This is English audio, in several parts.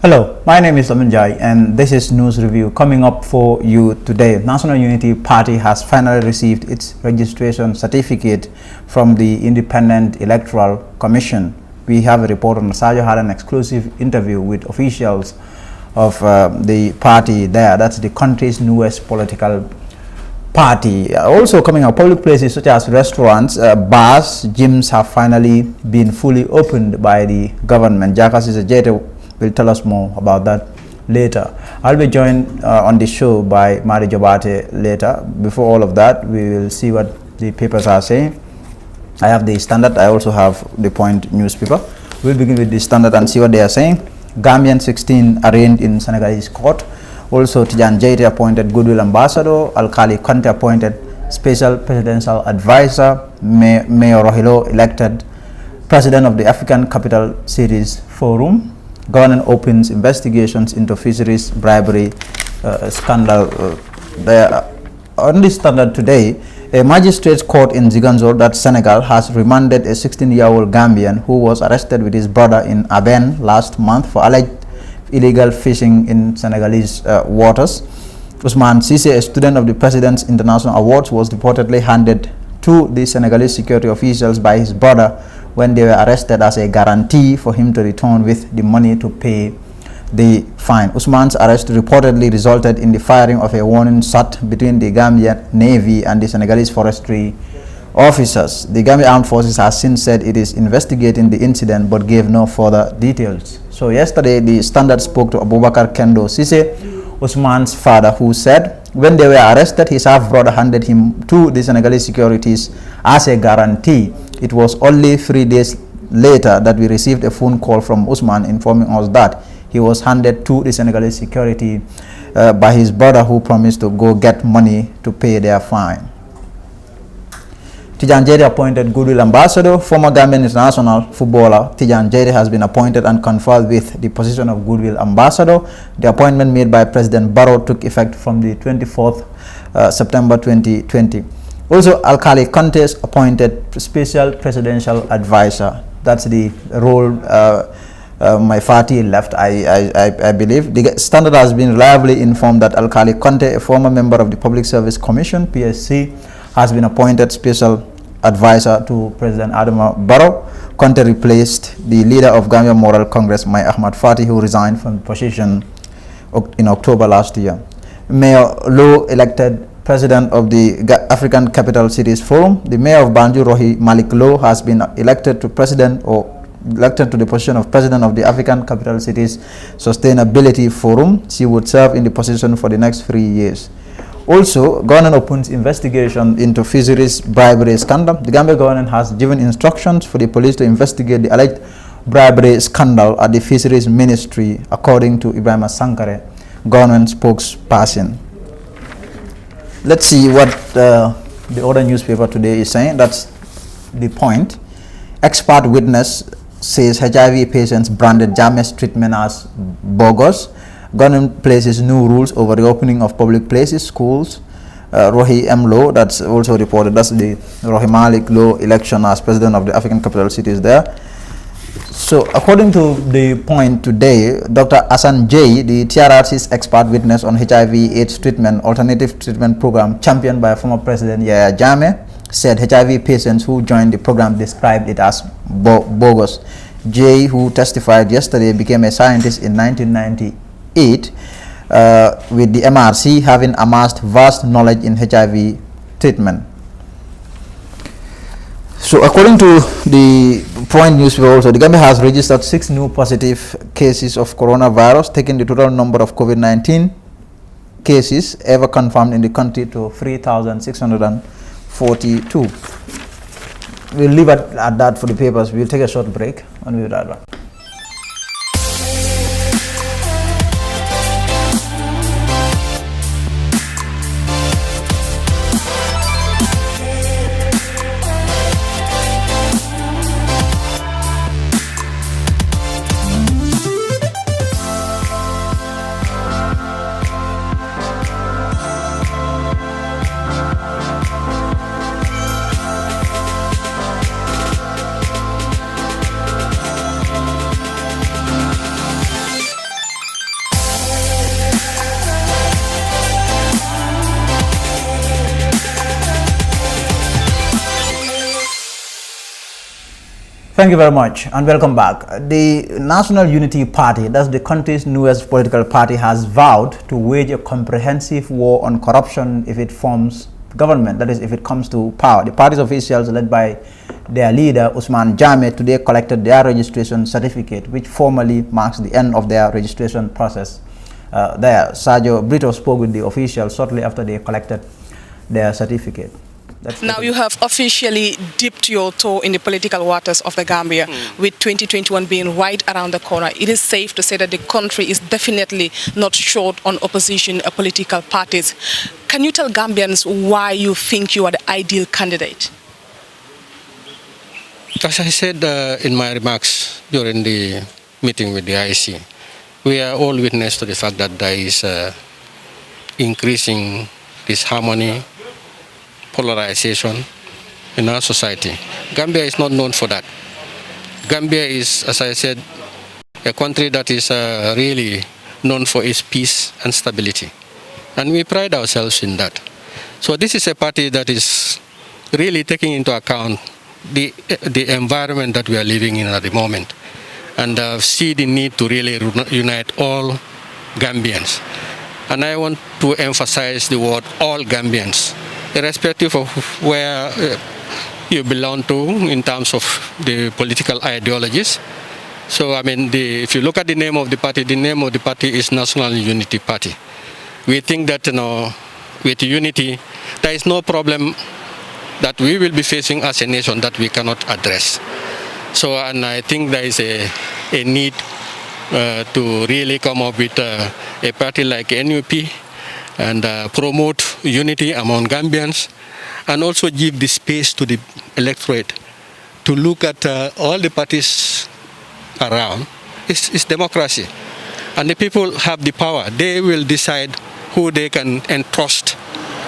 Hello, my name is Lamanjai and this is News Review. Coming up for you today, National Unity Party has finally received its registration certificate from the Independent Electoral Commission. We have a report on Sajo had an exclusive interview with officials of the party there. That's the country's newest political party. Also coming up, public places such as restaurants, bars, gyms have finally been fully opened by the government. Jakas is a will tell us more about that later. I'll be joined on the show by Mari Jobate later. Before all of that, we will see what the papers are saying. I have the Standard. I also have the Point newspaper. We'll begin with the Standard and see what they are saying. Gambian 16 arraigned in Senegalese court. Also, Tijan Jaite appointed Goodwill Ambassador. Alkali Conte appointed Special Presidential Advisor. Mayor Rohilo elected President of the African Capital Cities Forum. Government opens investigations into Fisheries bribery scandal. On the Standard today, a magistrate's court in Ziguinchor, that Senegal, has remanded a 16-year-old Gambian who was arrested with his brother in Aben last month for alleged illegal fishing in Senegalese waters. Ousmane Cissé, a student of the President's International Awards, was reportedly handed to the Senegalese security officials by his brother when they were arrested as a guarantee for him to return with the money to pay the fine. Ousmane's arrest reportedly resulted in the firing of a warning shot between the Gambian Navy and the Senegalese forestry officers. The Gambian Armed Forces has since said it is investigating the incident but gave no further details. So yesterday, the Standard spoke to Abubakar Kendo Cissé, Ousmane's father, who said when they were arrested, his half-brother handed him to the Senegalese securities as a guarantee. It was only 3 days later that we received a phone call from Ousmane informing us that he was handed to the Senegalese security by his brother, who promised to go get money to pay their fine. Tijan Jaite appointed Goodwill Ambassador. Former Gambian international footballer Tijan Jaite has been appointed and conferred with the position of Goodwill Ambassador. The appointment made by President Barrow took effect from the 24th September 2020. Also, Alkali Conte appointed Special Presidential Advisor. That's the role my party left, I believe. The Standard has been reliably informed that Alkali Conte, a former member of the Public Service Commission, PSC, has been appointed Special Advisor to President Adama Barrow. Conte replaced the leader of Gambian Moral Congress, Mai Ahmad Fati, who resigned from the position in October last year. Mayor Lowe elected President of the African Capital Cities Forum. The Mayor of Banjul, Rohi Malik Lowe, has been elected to the position of President of the African Capital Cities Sustainability Forum. She would serve in the position for the next 3 years. Also, government opens investigation into Fisheries bribery scandal. The Gambia government has given instructions for the police to investigate the alleged bribery scandal at the Fisheries Ministry, according to Ibrahima Sankare, government spokesperson. Let's see what the other newspaper today is saying. That's the Point. Expert witness says HIV patients branded Jammeh's treatment as bogus. Government places new rules over the opening of public places, schools. Rohi M. Lowe, that's also reported. That's the Rohi Malik Lowe election as president of the African Capital Cities there. So, according to the Point today, Dr. Asan J., the TRRC's expert witness on HIV/AIDS treatment, alternative treatment program championed by former President Yahya Jammeh, said HIV patients who joined the program described it as bogus. J., who testified yesterday, became a scientist in 1998 with the MRC, having amassed vast knowledge in HIV treatment. So, according to the Point newspaper also, the Gambia has registered 6 new positive cases of coronavirus, taking the total number of COVID-19 cases ever confirmed in the country to 3,642. We'll leave it at that for the papers. We'll take a short break and we'll be right back. Thank you very much and welcome back. The National Unity Party, that's the country's newest political party, has vowed to wage a comprehensive war on corruption if it forms government, that is, if it comes to power. The party's officials, led by their leader, Usman Jame, today collected their registration certificate, which formally marks the end of their registration process there. Sergio Brito spoke with the officials shortly after they collected their certificate. Now you have officially dipped your toe in the political waters of the Gambia, with 2021 being right around the corner. It is safe to say that the country is definitely not short on opposition political parties. Can you tell Gambians why you think you are the ideal candidate? As I said in my remarks during the meeting with the IEC, we are all witness to the fact that there is increasing disharmony, polarization in our society. Gambia is not known for that. Gambia is, as I said, a country that is really known for its peace and stability. And we pride ourselves in that. So this is a party that is really taking into account the environment that we are living in at the moment, and see the need to really unite all Gambians. And I want to emphasize the word all Gambians, irrespective of where you belong to in terms of the political ideologies. So, I mean, if you look at the name of the party is National Unity Party. We think that, with unity, there is no problem that we will be facing as a nation that we cannot address. So, and I think there is a need to really come up with a party like NUP and promote unity among Gambians, and also give the space to the electorate to look at all the parties around. It's democracy, and the people have the power. They will decide who they can entrust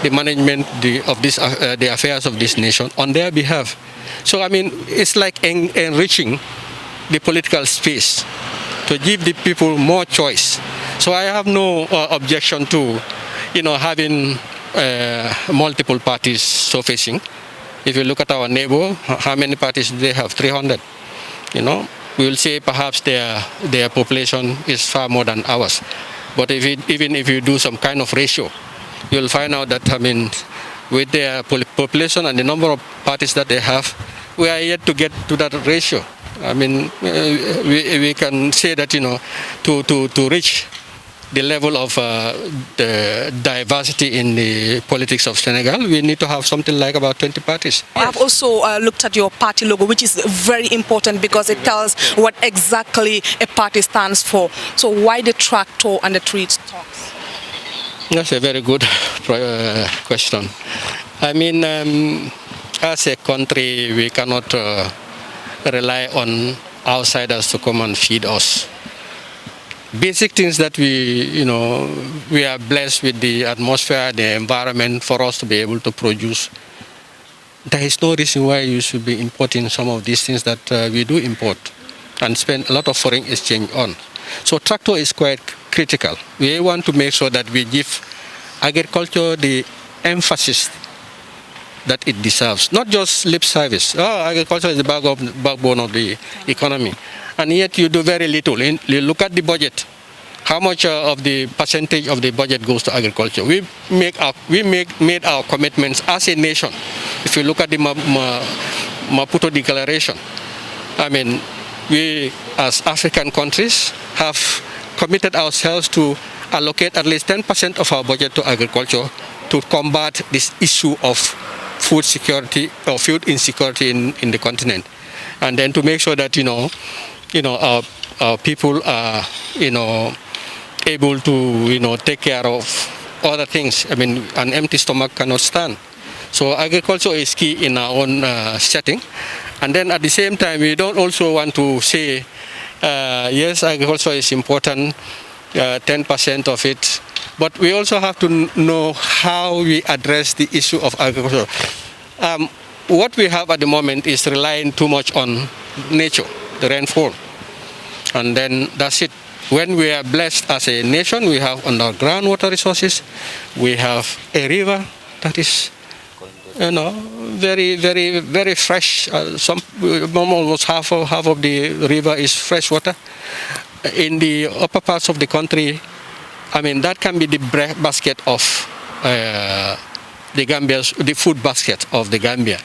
the management of the affairs of this nation on their behalf. So, I mean, it's like enriching the political space to give the people more choice. So I have no objection to, having multiple parties surfacing. If you look at our neighbor, how many parties do they have? 300. We will say perhaps their population is far more than ours. But even if you do some kind of ratio, you'll find out that, I mean, with their population and the number of parties that they have, we are yet to get to that ratio. I mean, we can say that, to reach the level of the diversity in the politics of Senegal, we need to have something like about 20 parties. I have also looked at your party logo, which is very important because it tells what exactly a party stands for. So why the tractor and the three stalks? That's a very good question. I mean, as a country, we cannot rely on outsiders to come and feed us. Basic things that we are blessed with the atmosphere, the environment for us to be able to produce. There is no reason why you should be importing some of these things that we do import and spend a lot of foreign exchange on. So tractor is quite critical. We want to make sure that we give agriculture the emphasis that it deserves, not just lip service. Agriculture is the backbone of the economy, and yet you do very little. You look at the budget. How much of the percentage of the budget goes to agriculture? We made our commitments as a nation. If you look at the Maputo Declaration, I mean, we as African countries have committed ourselves to allocate at least 10% of our budget to agriculture to combat this issue of food security or food insecurity in the continent, and then to make sure that our people are able to take care of other things. I mean, an empty stomach cannot stand. So agriculture is key in our own setting, and then at the same time we don't also want to say yes, agriculture is important, 10% of it. But we also have to know how we address the issue of agriculture. What we have at the moment is relying too much on nature, the rainfall. And then that's it. When we are blessed as a nation, we have underground water resources. We have a river that is very fresh. Almost half of the river is fresh water. In the upper parts of the country, I mean, that can be the basket of the food basket of the Gambia.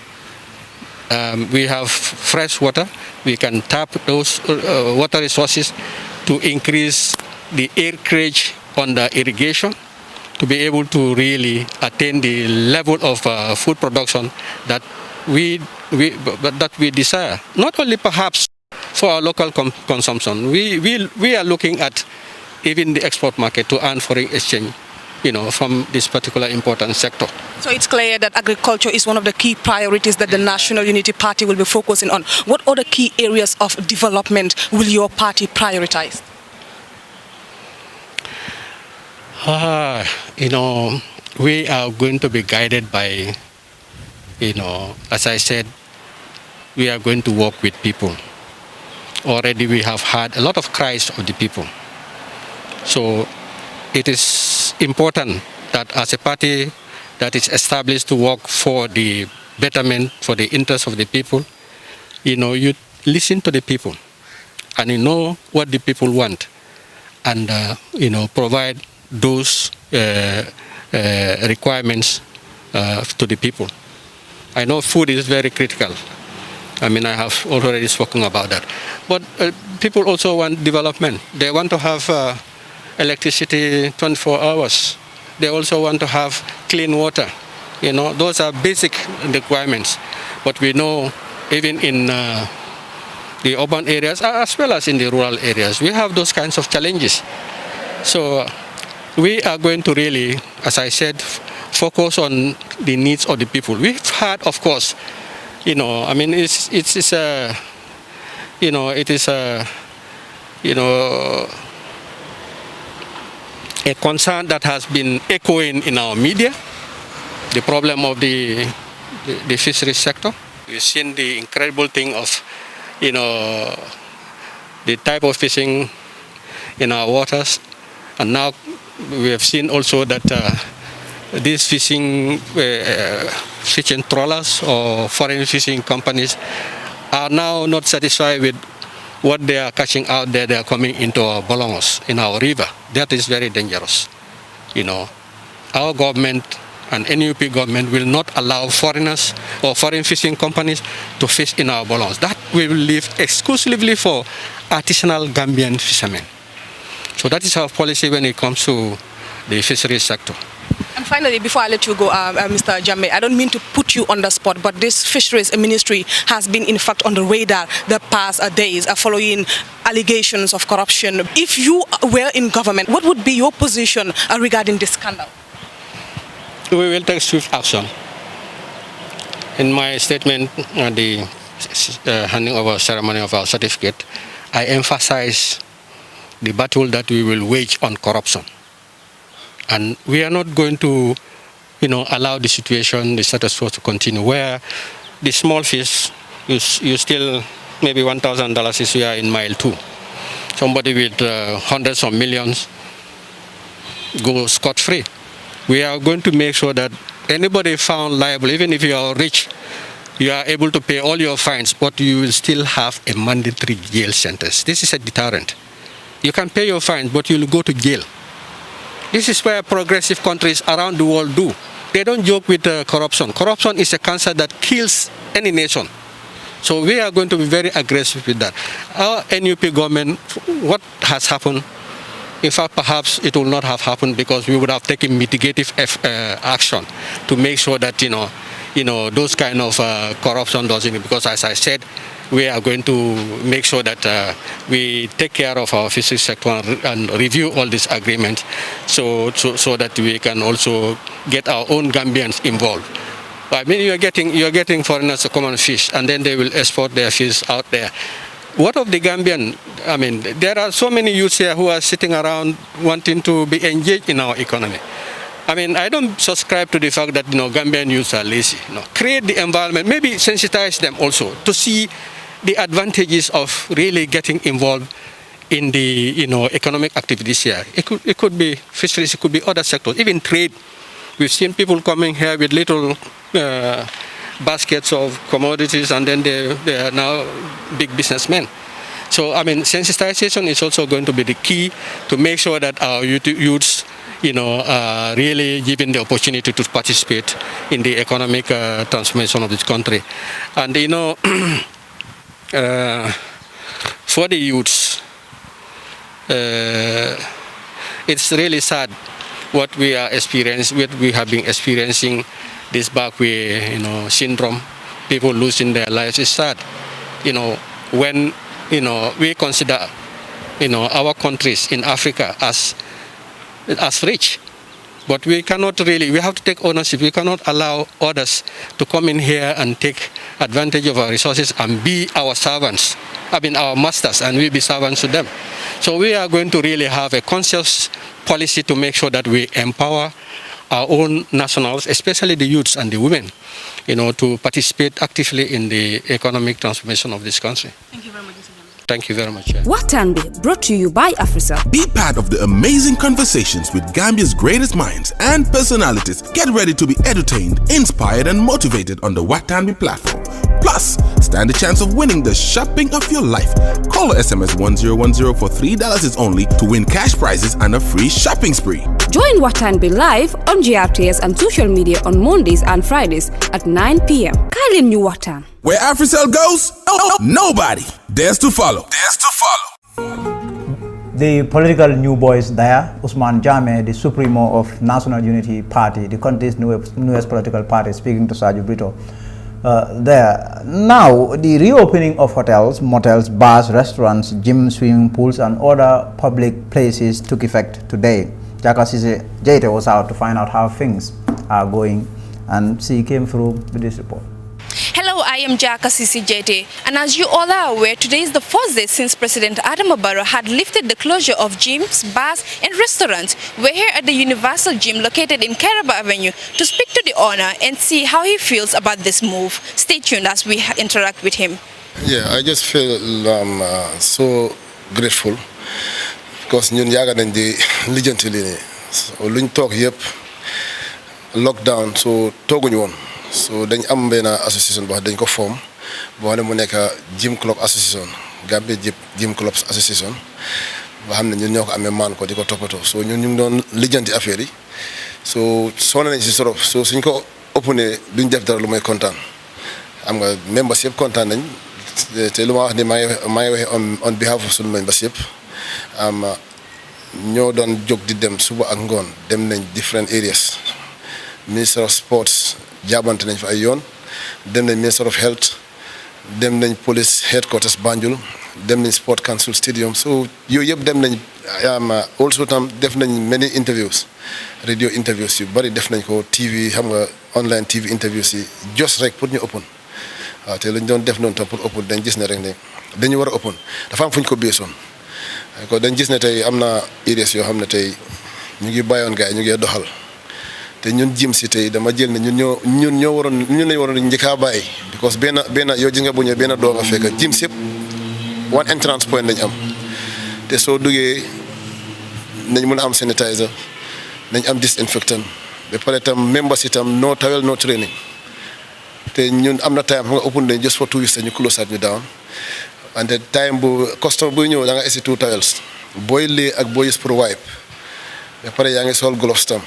We have fresh water. We can tap those water resources to increase the acreage on the irrigation, to be able to really attain the level of food production that we desire. Not only perhaps for our local consumption, we are looking at even the export market to earn foreign exchange, from this particular important sector. So it's clear that agriculture is one of the key priorities that the National Unity Party will be focusing on. What other key areas of development will your party prioritize? We are going to be guided by, as I said, we are going to work with people. Already we have had a lot of cries of the people. So it is important that as a party that is established to work for the betterment, for the interest of the people, you listen to the people and you know what the people want, and provide those requirements to the people. I know food is very critical. I mean, I have already spoken about that. But people also want development. They want to have electricity 24 hours. They also want to have clean water. Those are basic requirements. But we know even in the urban areas as well as in the rural areas, we have those kinds of challenges. So we are going to really, as I said, focus on the needs of the people. We've had, of course, it is a concern that has been echoing in our media, the problem of the fisheries sector. We've seen the incredible thing of, the type of fishing in our waters, and now we have seen also that these fishing trawlers or foreign fishing companies are now not satisfied with what they are catching out there. They are coming into our bolongos, in our river. That is very dangerous. Our government and NUP government will not allow foreigners or foreign fishing companies to fish in our bolongos. That we will leave exclusively for artisanal Gambian fishermen. So that is our policy when it comes to the fisheries sector. And finally, before I let you go, Mr. Jammeh, I don't mean to put you on the spot, but this fisheries ministry has been, in fact, on the radar the past days following allegations of corruption. If you were in government, what would be your position regarding this scandal? We will take swift action. In my statement at the handing over ceremony of our certificate, I emphasize the battle that we will wage on corruption. And we are not going to, allow the situation, the status quo to continue, where the small fish, you still maybe $1,000 is here in mile 2. Somebody with hundreds of millions go scot-free. We are going to make sure that anybody found liable, even if you are rich, you are able to pay all your fines, but you will still have a mandatory jail sentence. This is a deterrent. You can pay your fines, but you will go to jail. This is where progressive countries around the world do. They don't joke with corruption. Corruption is a cancer that kills any nation. So we are going to be very aggressive with that. Our NUP government, what has happened, in fact, perhaps it will not have happened because we would have taken mitigative action to make sure that, those kind of corruption doesn't, because as I said, we are going to make sure that we take care of our fisheries sector and review all these agreements so that we can also get our own Gambians involved. I mean, you are getting foreigners to come and fish, and then they will export their fish out there. What of the Gambian? I mean, there are so many youths here who are sitting around wanting to be engaged in our economy. I mean, I don't subscribe to the fact that, Gambian youths are lazy. Create the environment, maybe sensitize them also to see the advantages of really getting involved in the, economic activities here. It could be fisheries, it could be other sectors, even trade. We've seen people coming here with little baskets of commodities, and then they are now big businessmen. So, I mean, sensitization is also going to be the key to make sure that our youths, are really given the opportunity to participate in the economic transformation of this country. And, for the youths, it's really sad what we are experiencing, what we have been experiencing, this backway, syndrome, people losing their lives. Is sad, when, we consider, our countries in Africa as rich. But we cannot really, we have to take ownership. We cannot allow others to come in here and take advantage of our resources and be our servants. Our masters, and we be servants to them. So we are going to really have a conscious policy to make sure that we empower our own nationals, especially the youths and the women, to participate actively in the economic transformation of this country. Thank you very much. Thank you very much. Watanbe, brought to you by Afrisa. Be part of the amazing conversations with Gambia's greatest minds and personalities. Get ready to be entertained, inspired, and motivated on the Watanbe platform. Plus, stand a chance of winning the shopping of your life. Call or SMS 1010 for $3 is only to win cash prizes and a free shopping spree. Join Watanbe live on GRTS and social media on Mondays and Fridays at 9 p.m. Kailin New Watan. Where AfriCell goes, nobody dares to follow. The political new boys there, Usman Jame, the supremo of National Unity Party, the country's newest political party, speaking to Sergio Brito. There. Now, the reopening of hotels, motels, bars, restaurants, gyms, swimming pools, and other public places took effect today. Jaka Sise Jete was out to find out how things are going, and she came through with this report. Hello, I am Jaka Sisi Jete, and as you all are aware, today is the first day since President Adama Barrow had lifted the closure of gyms, bars and restaurants. We're here at the Universal Gym located in Kairaba Avenue to speak to the owner and see how he feels about this move. Stay tuned as we interact with him. Yeah, I just feel so grateful because ñun yaga nañ di lijeenti li ni luñ tok yépp lockdown so toguñ won. So dañ am benn association boo xam dañ ko form boo xam ne mu nekk Gym Club Association Gambia Gym Clubs Association boo xam ne ñun ñoo ko amee maan ko di ko toppatoo so ñun ñu ngi doon lijjanti affaire yi so sonn nañ si trop so suñ ko ëppee duñ def dara lu may kontaan am nga members yëpp kontaan nañ te lu ma wax ni maa ngi waxee on behalf of suñu members yëpp ñoo doon jóg di dem suba ak ngoon dem nañ different areas Minister of Sports jaabante nañ fa ay yoon dem nañ Minister of Health dem nañ police headquarters Banjul dem nañ Sport Council Stadium so yooyu yëpp dem nañ also tam def nañ many interviews radio interviews yu bari def nañ ko TV xam nga online TV interviews yi just rek pour ñu open waaw te lañ doon def noonu tam pour open dañ gis ne rek ne dañu war a open dafa am fu ñu ko beesoon ko dañ gis ne tey am na areas yoo xam ne tey ñu ngi bàyyoon gars yi ñu ngi doxal te ñun jim si tey dama jël ne ñun ñoo waroon ñun lañ waroon njëkkaa bàyyi because benn yow ji nga bu ñëw benn doo nga fekk jim si yëpp one entrance point lañ am te soo duggee nañ mën a am sanitizer nañ am disinfectant ba pare tam members itam no towel no training te ñun am na time xam nga open nañ just for 2 weeks te ñu close at ñu down and the time bu customer buy ñëw da nga esi 2 towels booy lee ak booy use pour wipe ba pare yaa ngi sol gloves tam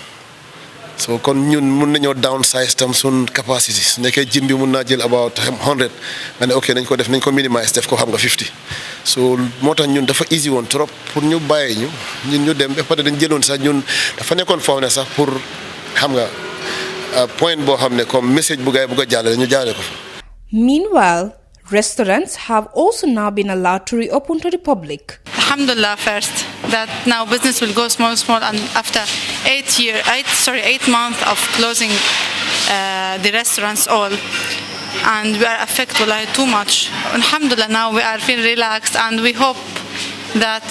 so kon ñun mun nañoo downsize tam sun capacity su nekkee gym bi mun naa jël about 100 nga ne ok nañ ko def nañ ko minimize def ko xam nga 50 so moo tax ñun dafa easy woon trop pour ñu bàyyi ñun ñu dem ba pare dañ jëloon sax ñun dafa nekkoon foofu ne sax pour xam nga point boo xam ne comme message bu gaay bu ko jàllale ñu jaaree ko fa. Meanwhile, restaurants have also now been allowed to reopen to the public. Alhamdulillah first that now business will go small and after 8 months of closing the restaurants all and we are affected too much. Alhamdulillah now we are feeling relaxed and we hope that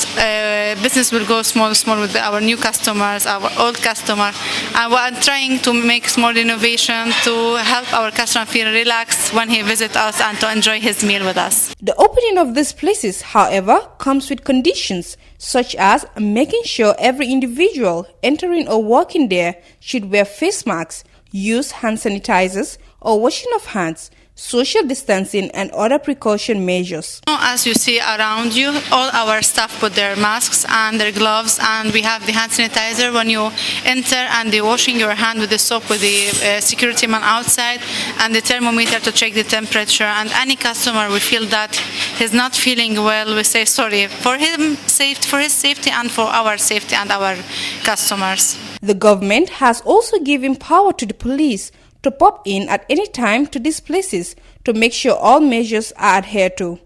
business will go small with our new customers, our old customer, and we are trying to make small innovation to help our customer feel relaxed when he visits us and to enjoy his meal with us. The opening of these places, however, comes with conditions such as making sure every individual entering or working there should wear face masks, use hand sanitizers or washing of hands, social distancing and other precaution measures. As you see around you, all our staff put their masks and their gloves, and we have the hand sanitizer when you enter, and the washing your hand with the soap with the security man outside, and the thermometer to check the temperature. And any customer we feel that he's not feeling well, we say sorry for his safety and for our safety and our customers. The government has also given power to the police to pop in at any time to these places to make sure all measures are adhered to.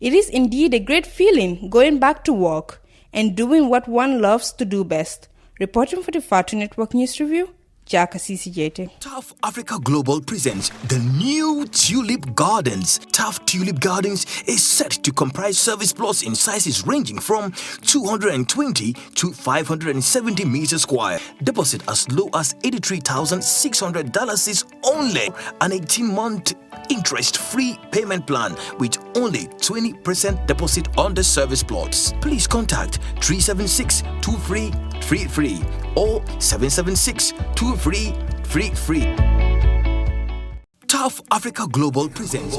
It is indeed a great feeling going back to work and doing what one loves to do best. Reporting for the Fatu Network News Review, Jaka CCJT. Tough Africa Global presents the new Tulip Gardens. Tough Tulip Gardens is set to comprise service plots in sizes ranging from 220 to 570 meters square. Deposit as low as $83,600 is only an 18-month interest-free payment plan with only 20% deposit on the service plots. Please contact 376-2333 or 776-2333. Tough Africa Global presents.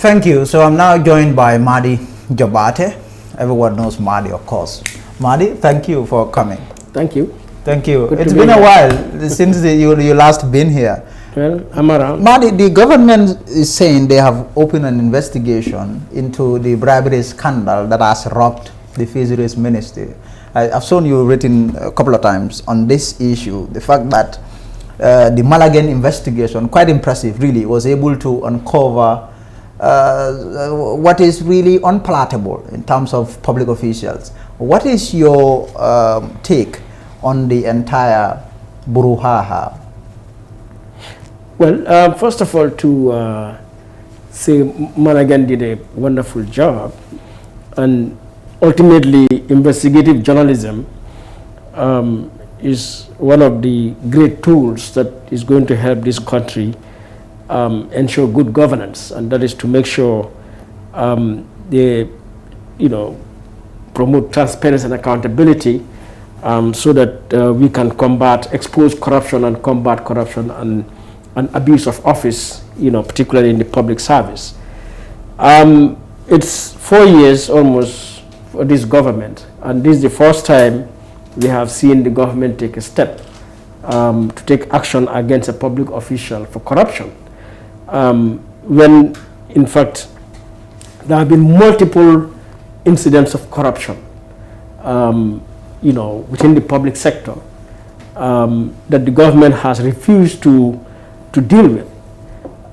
Thank you. So I'm now joined by Madi Jabate. Everyone knows Madi, of course. Madi, thank you for coming. Thank you. Thank you. Good It's been a while since you last been here. Well, I'm around. Madi, the government is saying they have opened an investigation into the bribery scandal that has robbed the Fisheries Ministry. I've shown you written a couple of times on this issue, the fact that the Malagan investigation, quite impressive really, was able to uncover what is really unpalatable in terms of public officials. What is your take on the entire brouhaha? Well, first of all, to say Malagan did a wonderful job, and ultimately investigative journalism is one of the great tools that is going to help this country ensure good governance, and that is to make sure they, promote transparency and accountability, so that we can expose corruption and combat corruption and abuse of office, particularly in the public service. It's 4 years almost for this government, and this is the first time we have seen the government take a step to take action against a public official for corruption, when in fact there have been multiple incidents of corruption within the public sector that the government has refused to deal with.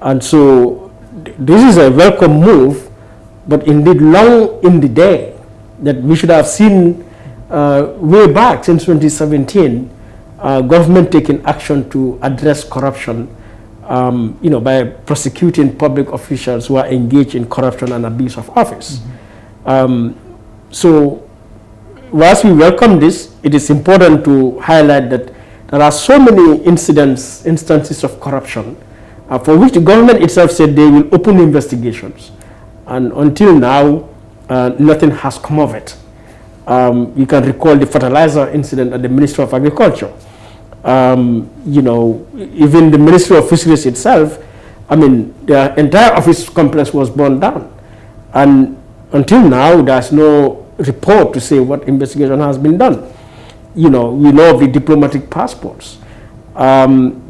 And so this is a welcome move, but indeed long in the day that we should have seen way back since 2017, government taking action to address corruption, by prosecuting public officials who are engaged in corruption and abuse of office. So whilst we welcome this, it is important to highlight that there are so many instances of corruption for which the government itself said they will open investigations. And until now, nothing has come of it. You can recall the fertilizer incident at the Ministry of Agriculture. Even the Ministry of Fisheries itself, the entire office complex was burned down. And until now, there's no report to say what investigation has been done. We know of the diplomatic passports, and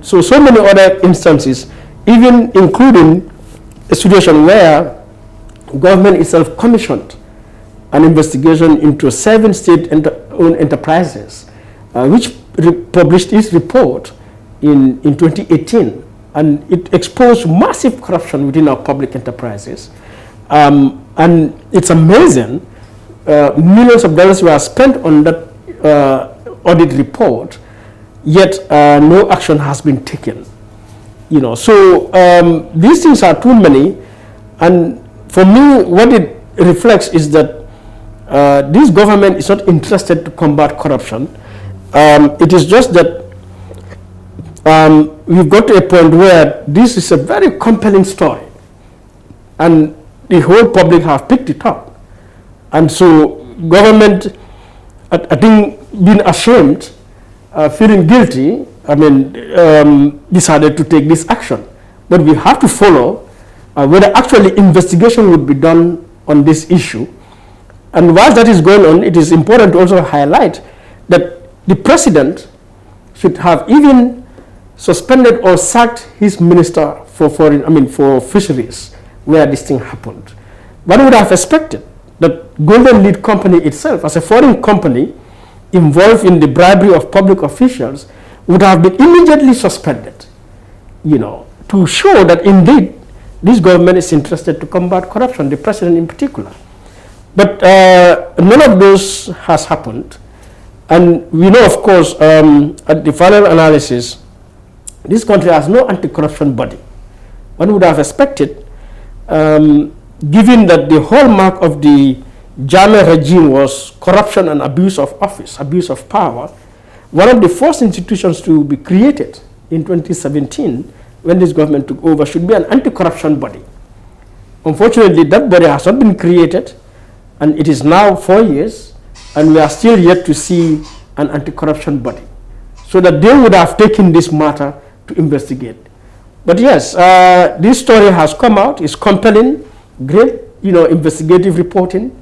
so many other instances, even including a situation where government itself commissioned an investigation into 7 state-owned enterprises, which published its report in 2018, and it exposed massive corruption within our public enterprises. And it's amazing, millions of dollars were spent on that audit report, yet no action has been taken. So these things are too many, and for me, what it reflects is that this government is not interested to combat corruption. It is just that we've got to a point where this is a very compelling story, and the whole public have picked it up. And so government, I think, being ashamed, feeling guilty, decided to take this action. But we have to follow whether actually investigation would be done on this issue. And while that is going on, it is important to also highlight that the president should have even suspended or sacked his minister for fisheries, where this thing happened. One would have expected that Golden Lead Company itself, as a foreign company involved in the bribery of public officials, would have been immediately suspended, to show that indeed this government is interested to combat corruption, the president in particular. But none of those has happened. And we know, of course, at the final analysis, this country has no anti-corruption body. One would have expected, given that the hallmark of the Jammeh regime was corruption and abuse of office, abuse of power, one of the first institutions to be created in 2017, when this government took over, should be an anti-corruption body. Unfortunately, that body has not been created, and it is now 4 years, and we are still yet to see an anti-corruption body, so that they would have taken this matter to investigate. But yes, this story has come out, it's compelling, great, investigative reporting.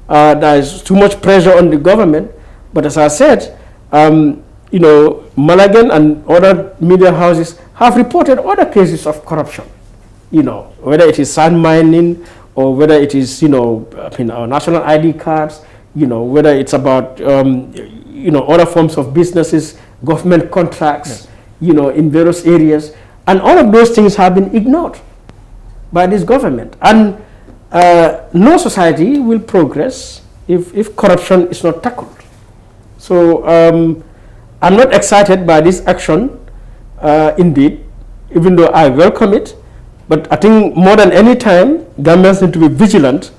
There is too much pressure on the government, but as I said, Malagan and other media houses have reported other cases of corruption, whether it is sand mining or whether it is, our national ID cards, whether it's about, other forms of businesses, government contracts, yes, in various areas. And all of those things have been ignored by this government. And no society will progress if corruption is not tackled. So I'm not excited by this action, indeed, even though I welcome it. But I think more than any time, Gambians need to be vigilant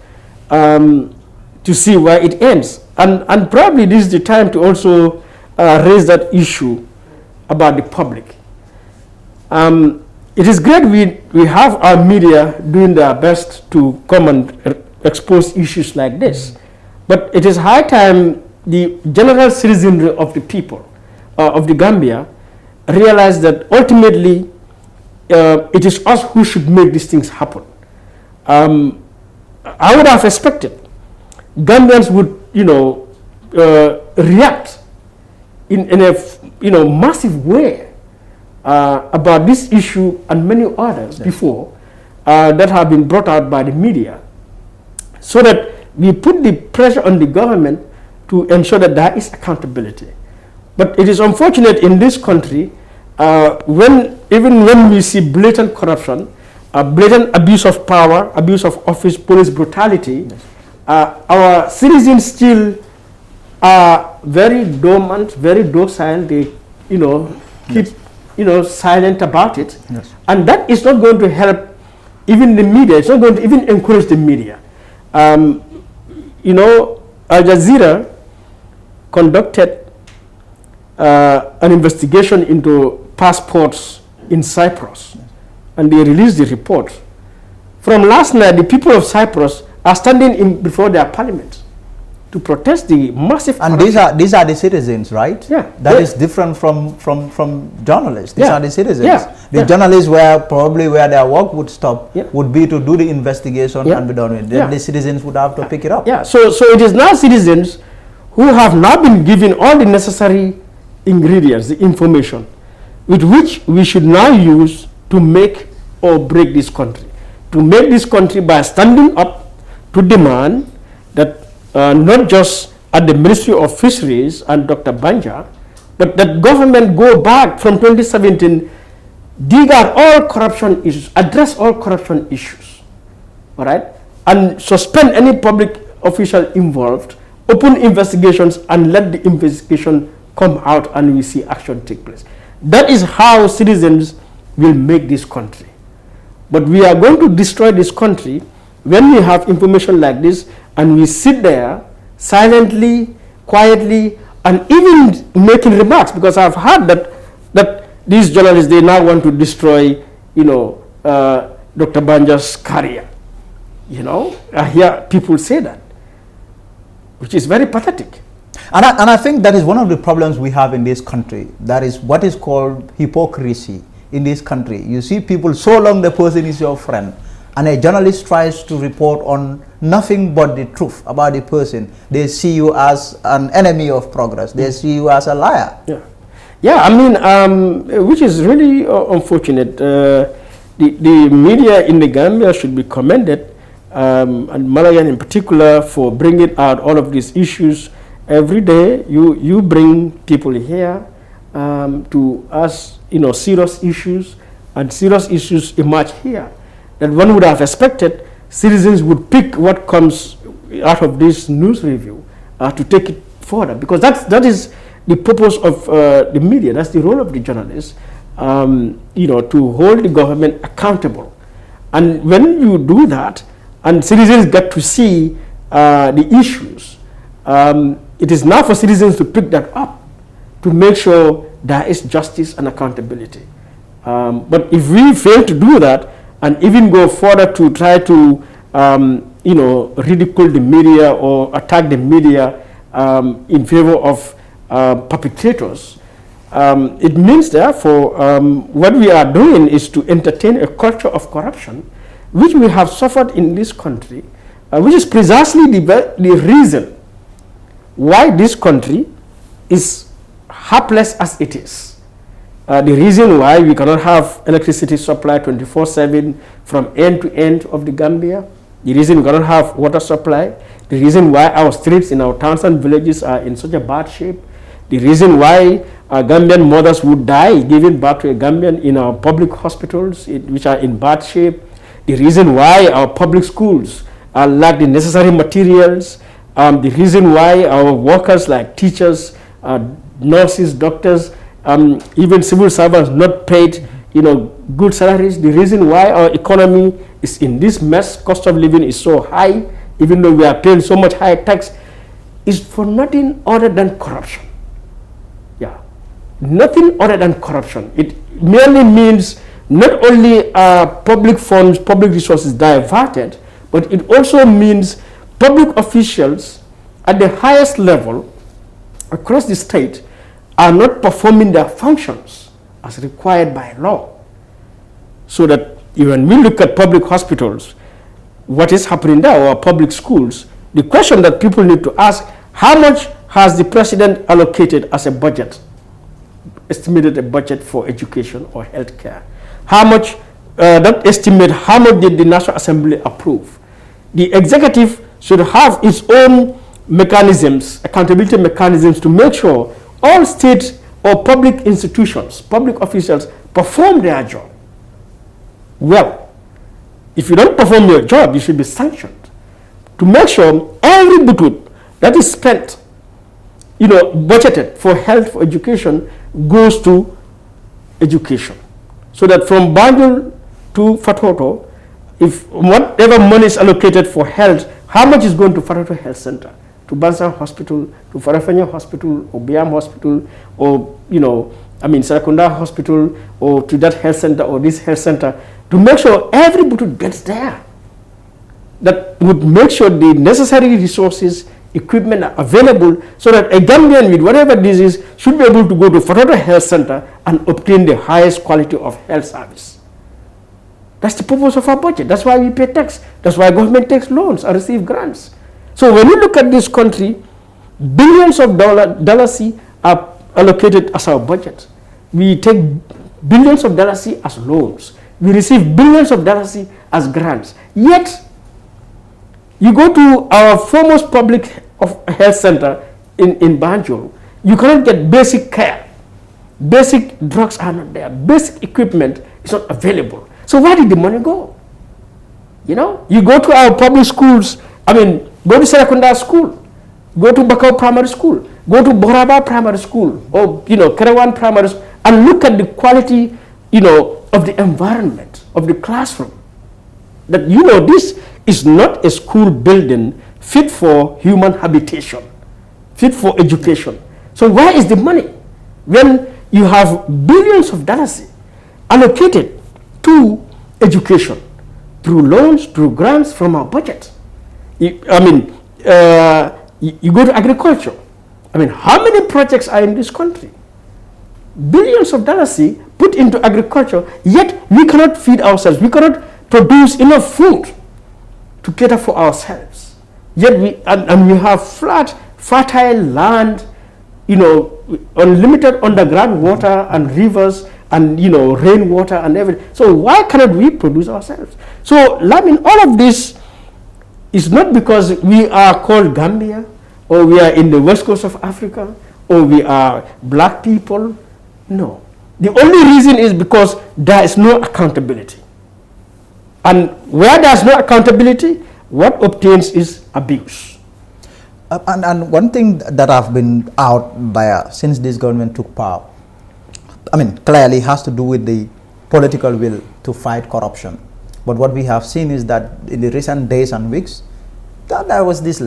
to see where it ends. And probably this is the time to also raise that issue about the public. It is great we have our media doing their best to come and expose issues like this. But it is high time the general citizenry of the people, of the Gambia, realize that ultimately it is us who should make these things happen. I would have expected Gambians would, react in a massive way about this issue and many others, yes, before that have been brought out by the media, so that we put the pressure on the government to ensure that there is accountability. But it is unfortunate in this country, even when we see blatant corruption, blatant abuse of power, abuse of office, police brutality, yes, our citizens still are very dormant, very docile. They, keep, yes, silent about it. Yes. And that is not going to help even the media. It's not going to even encourage the media. Al Jazeera conducted an investigation into passports in Cyprus, yes, and they released the report. From last night, the people of Cyprus are standing before their parliament to protest the massive corruption. And these are the citizens, right? Yeah. That is different from journalists. These, yeah, are the citizens. Yeah. The, yeah, journalists where their work would stop, yeah, would be to do the investigation, yeah, and be done with it. Then, yeah, the citizens would have to pick it up. Yeah. So it is now citizens who have now been given all the necessary ingredients, the information, with which we should now use to make or break this country. To make this country by standing up to demand that not just at the Ministry of Fisheries and Dr. Banja, but that government go back from 2017, dig out all corruption issues, address all corruption issues, all right, and suspend any public official involved, open investigations, and let the investigation come out and we see action take place. That is how citizens will make this country. But we are going to destroy this country when we have information like this and we sit there silently, quietly, and even making remarks, because I've heard that these journalists, they now want to destroy, Dr. Banja's career. I hear people say that, which is very pathetic. And I think that is one of the problems we have in this country. That is what is called hypocrisy in this country. You see people, so long the person is your friend, and a journalist tries to report on nothing but the truth about the person, they see you as an enemy of progress. They see you as a liar. Yeah, I mean, which is really unfortunate. The media in the Gambia should be commended, and Malayan in particular, for bringing out all of these issues. Every day you bring people here to ask serious issues, and serious issues emerge here that one would have expected citizens would pick what comes out of this news review to take it further, because that is the purpose of the media. That's the role of the journalists, to hold the government accountable. And when you do that and citizens get to see the issues, it is now for citizens to pick that up, to make sure there is justice and accountability. But if we fail to do that, and even go further to try to, ridicule the media or attack the media in favor of perpetrators, it means, therefore, what we are doing is to entertain a culture of corruption, which we have suffered in this country, which is precisely the reason why this country is helpless as it is. The reason why we cannot have electricity supply 24/7 from end to end of the Gambia, the reason we cannot have water supply, the reason why our streets in our towns and villages are in such a bad shape, the reason why Gambian mothers would die giving birth to a Gambian in our public hospitals, which are in bad shape, the reason why our public schools lack the necessary materials, the reason why our workers like teachers, nurses, doctors, even civil servants not paid good salaries, the reason why our economy is in this mess, cost of living is so high, even though we are paying so much high tax, is for nothing other than corruption. Yeah, nothing other than corruption. It merely means not only public funds, public resources diverted, but it also means public officials at the highest level across the state are not performing their functions as required by law. So that when we look at public hospitals, what is happening there, or public schools, the question that people need to ask, how much has the president allocated as a budget, estimated a budget for education or healthcare? How much, that estimate, how much did the National Assembly approve? The executive should have its own mechanisms, accountability mechanisms, to make sure all state or public institutions, public officials perform their job well. If you don't perform your job, you should be sanctioned, to make sure every butut that is spent, budgeted for health, for education, goes to education. So that from Banjul to Fatoto, if whatever money is allocated for health, how much is going to Fatoto Health Center, to Bansan Hospital, to Farafenya Hospital, or Biam Hospital, or Sarakunda Hospital, or to that health center or this health center, to make sure every butut gets there. That would make sure the necessary resources, equipment are available, so that a Gambian with whatever disease should be able to go to Fatoto Health Center and obtain the highest quality of health service. That's the purpose of our budget. That's why we pay tax. That's why government takes loans and receive grants. So when you look at this country, billions of dollars are allocated as our budget. We take billions of dollars as loans. We receive billions of dollars as grants. Yet, you go to our foremost public health center in Banjul, you cannot get basic care. Basic drugs are not there. Basic equipment is not available. So where did the money go? You go to our public schools, go to Serakunda School, go to Bakau Primary School, go to Boraba Primary School, or, Kerewan Primary School, and look at the quality, of the environment, of the classroom. That, this is not a school building fit for human habitation, fit for education. So where is the money? When you have billions of dollars allocated to education through loans, through grants from our budget. You go to agriculture. I mean, how many projects are in this country? Billions of dollars put into agriculture, yet we cannot feed ourselves. We cannot produce enough food to cater for ourselves. Yet we have flat, fertile land, unlimited underground water and rivers and rainwater and everything. So why cannot we produce ourselves? So all of this is not because we are called Gambia, or we are in the west coast of Africa, or we are black people. No. The only reason is because there is no accountability. And where there is no accountability, what obtains is abuse. And one thing that have been out there since this government took power, clearly has to do with the political will to fight corruption. But what we have seen is that in the recent days and weeks, that there was this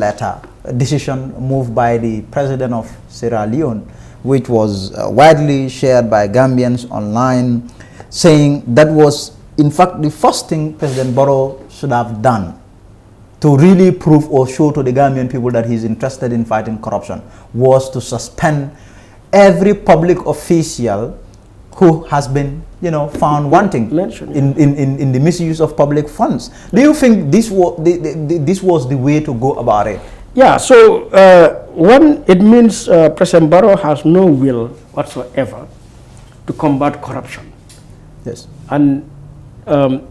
decision moved by the president of Sierra Leone, which was widely shared by Gambians online, saying that was in fact the first thing President Barrow should have done to really prove or show to the Gambian people that he's interested in fighting corruption, was to suspend every public official who has been, found wanting in the misuse of public funds. Do you think this was the way to go about it? Yeah. So one, it means President Barrow has no will whatsoever to combat corruption. Yes. And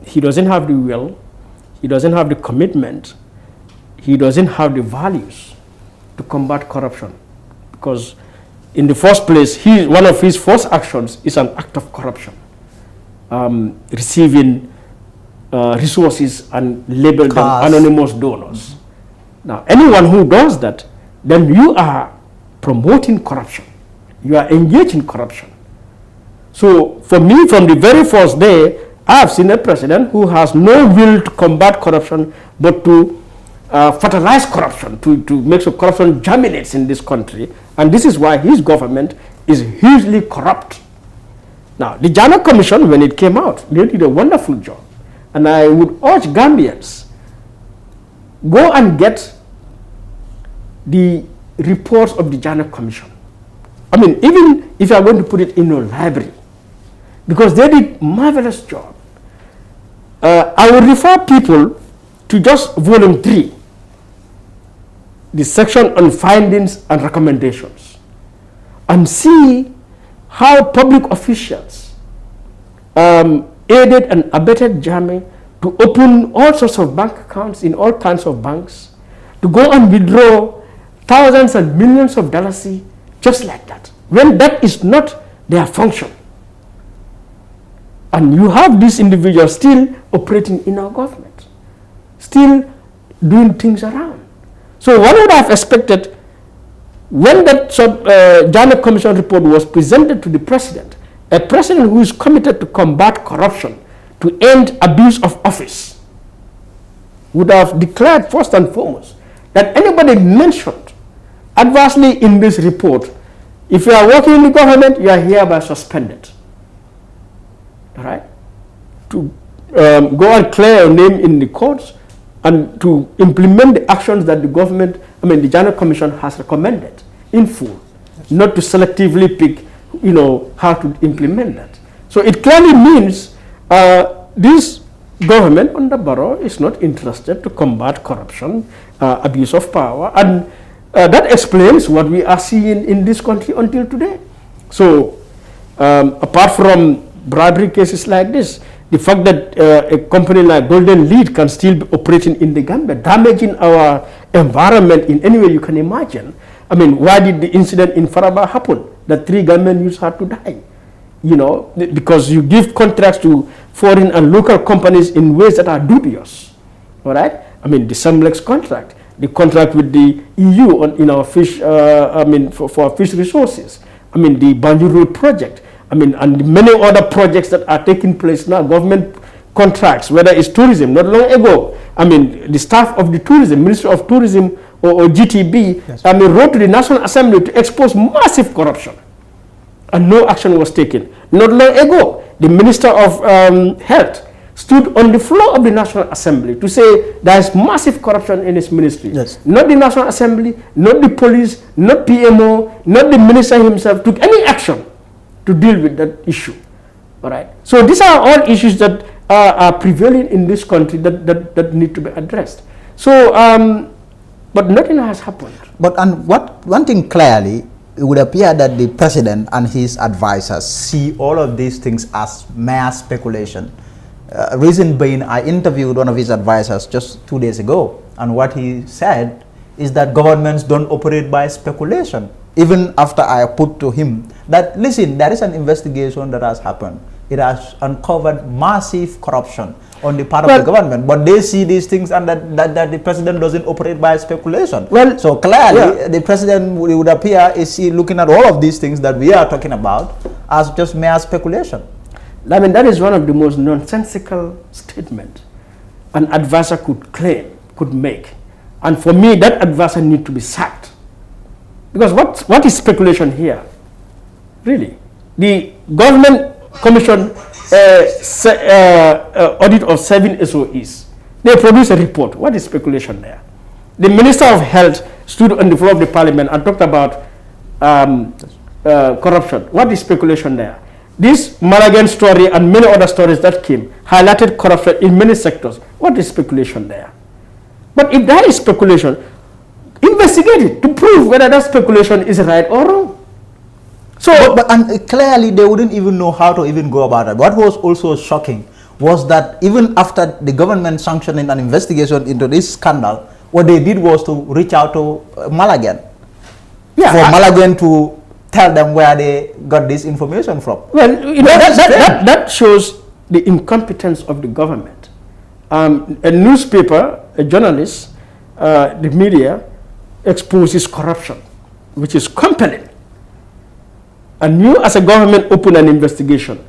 he doesn't have the will. He doesn't have the commitment. He doesn't have the values to combat corruption, because in the first place, one of his first actions is an act of corruption, receiving resources and label them anonymous donors. Now, anyone who does that, then you are promoting corruption. You are engaged in corruption. So for me, from the very first day, I have seen a president who has no will to combat corruption, but to fertilize corruption, to make sure corruption germinates in this country. And this is why his government is hugely corrupt. Now, the Jana Commission, when it came out, they did a wonderful job. And I would urge Gambians, go and get the reports of the Jana Commission. Even if you are going to put it in your library, because they did marvelous job. I would refer people to just volume 3, the section on findings and recommendations, and see how public officials aided and abetted Jammeh to open all sorts of bank accounts in all kinds of banks, to go and withdraw thousands and millions of dollars just like that, when that is not their function. And you have these individuals still operating in our government, still doing things around. So one would have expected, when that Jana Commission report was presented to the president, a president who is committed to combat corruption, to end abuse of office, would have declared first and foremost that anybody mentioned adversely in this report, if you are working in the government, you are hereby suspended. All right? To go and clear your name in the courts, and to implement the actions that the government, the Jana Commission has recommended in full, not to selectively pick, how to implement that. So it clearly means this government under Barrow is not interested to combat corruption, abuse of power, and that explains what we are seeing in this country until today. So apart from bribery cases like this, the fact that a company like Golden Lead can still be operating in the Gambia, damaging our environment in any way you can imagine. Why did the incident in Faraba happen, that 3 Gambian youths had to die? Because you give contracts to foreign and local companies in ways that are dubious. All right? The Semlex contract, the contract with the EU in our fish, for fish resources. the Banjul Road project. And many other projects that are taking place now, government contracts, whether it's tourism. Not long ago, I mean, the staff of the tourism, Ministry of Tourism or GTB, yes, I mean, wrote to the National Assembly to expose massive corruption, and no action was taken. Not long ago, the Minister of Health stood on the floor of the National Assembly to say there is massive corruption in his ministry. Yes. Not the National Assembly, not the police, not PMO, not the minister himself took any action to deal with that issue. All right. So these are all issues that are prevailing in this country that need to be addressed. So, but nothing has happened. But one thing clearly, it would appear that the president and his advisors see all of these things as mere speculation. Reason being, I interviewed one of his advisors just 2 days ago, and what he said is that governments don't operate by speculation. Even after I put to him that, listen, there is an investigation that has happened. It has uncovered massive corruption on the part of the government, but they see these things and that the president doesn't operate by speculation. Well, so clearly, the president would appear is looking at all of these things that we are talking about as just mere speculation. I mean, that is one of the most nonsensical statements an advisor could make. And for me, that advisor needs to be sacked. Because what is speculation here? Really? The government commissioned audit of 7 SOEs. They produced a report. What is speculation there? The Minister of Health stood on the floor of the parliament and talked about corruption. What is speculation there? This Malagan story and many other stories that came highlighted corruption in many sectors. What is speculation there? But if there is speculation, investigate it to prove whether that speculation is right or wrong. So, and clearly they wouldn't even know how to even go about it. What was also shocking was that even after the government sanctioning an investigation into this scandal, what they did was to reach out to Malagan. Yeah, for Malagan to tell them where they got this information from. Well, you know, that shows the incompetence of the government. A newspaper, a journalist, the media exposes corruption, which is compelling. And you as a government open an investigation.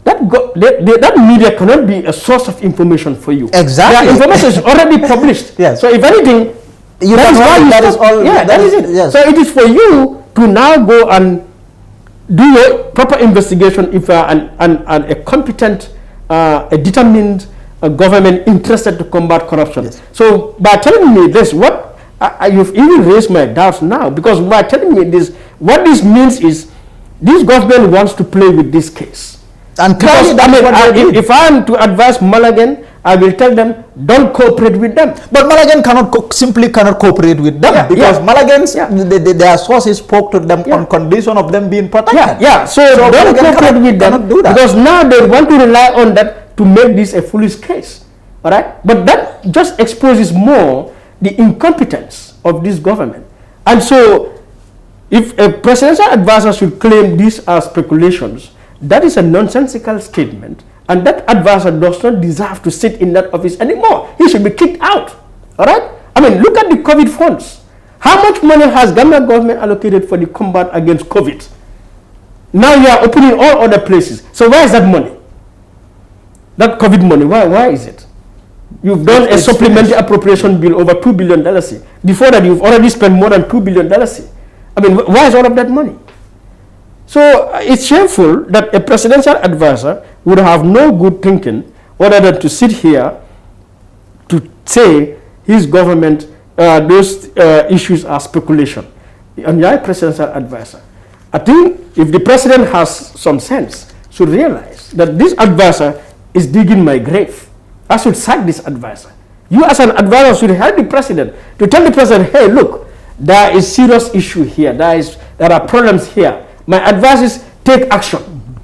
That media cannot be a source of information for you. Exactly. The information is already published. Yes. So if anything, that is it. Yes. So it is for you to now go and do a proper investigation if you are a competent, a determined government interested to combat corruption. Yes. So by telling me this, you've even raised my doubts now, because by telling me this, what this means is this government wants to play with this case. And because, if I am to advise Malagan, I will tell them, don't cooperate with them. But Malagan simply cannot cooperate with them, because Malagans, their sources spoke to them on condition of them being protected. So don't cooperate with them, because now they want to rely on that to make this a foolish case. All right? But that just exposes more the incompetence of this government. And so, if a presidential advisor should claim these are speculations, that is a nonsensical statement, and that advisor does not deserve to sit in that office anymore. He should be kicked out. All right? I mean, look at the COVID funds. How much money has Gambian government allocated for the combat against COVID? Now you are opening all other places. So where is that money? That COVID money, why is it? You've done a supplementary appropriation bill over $2 billion. Before that, you've already spent more than $2 billion. I mean, where is all of that money? So it's shameful that a presidential advisor would have no good thinking other than to sit here to say his government, those issues are speculation. And you're a presidential advisor. I think if the president has some sense, should realize that this advisor is digging my grave. I should sack this advisor. You as an advisor should help the president to tell the president, hey, look, there is serious issue here. There are problems here. My advice is take action.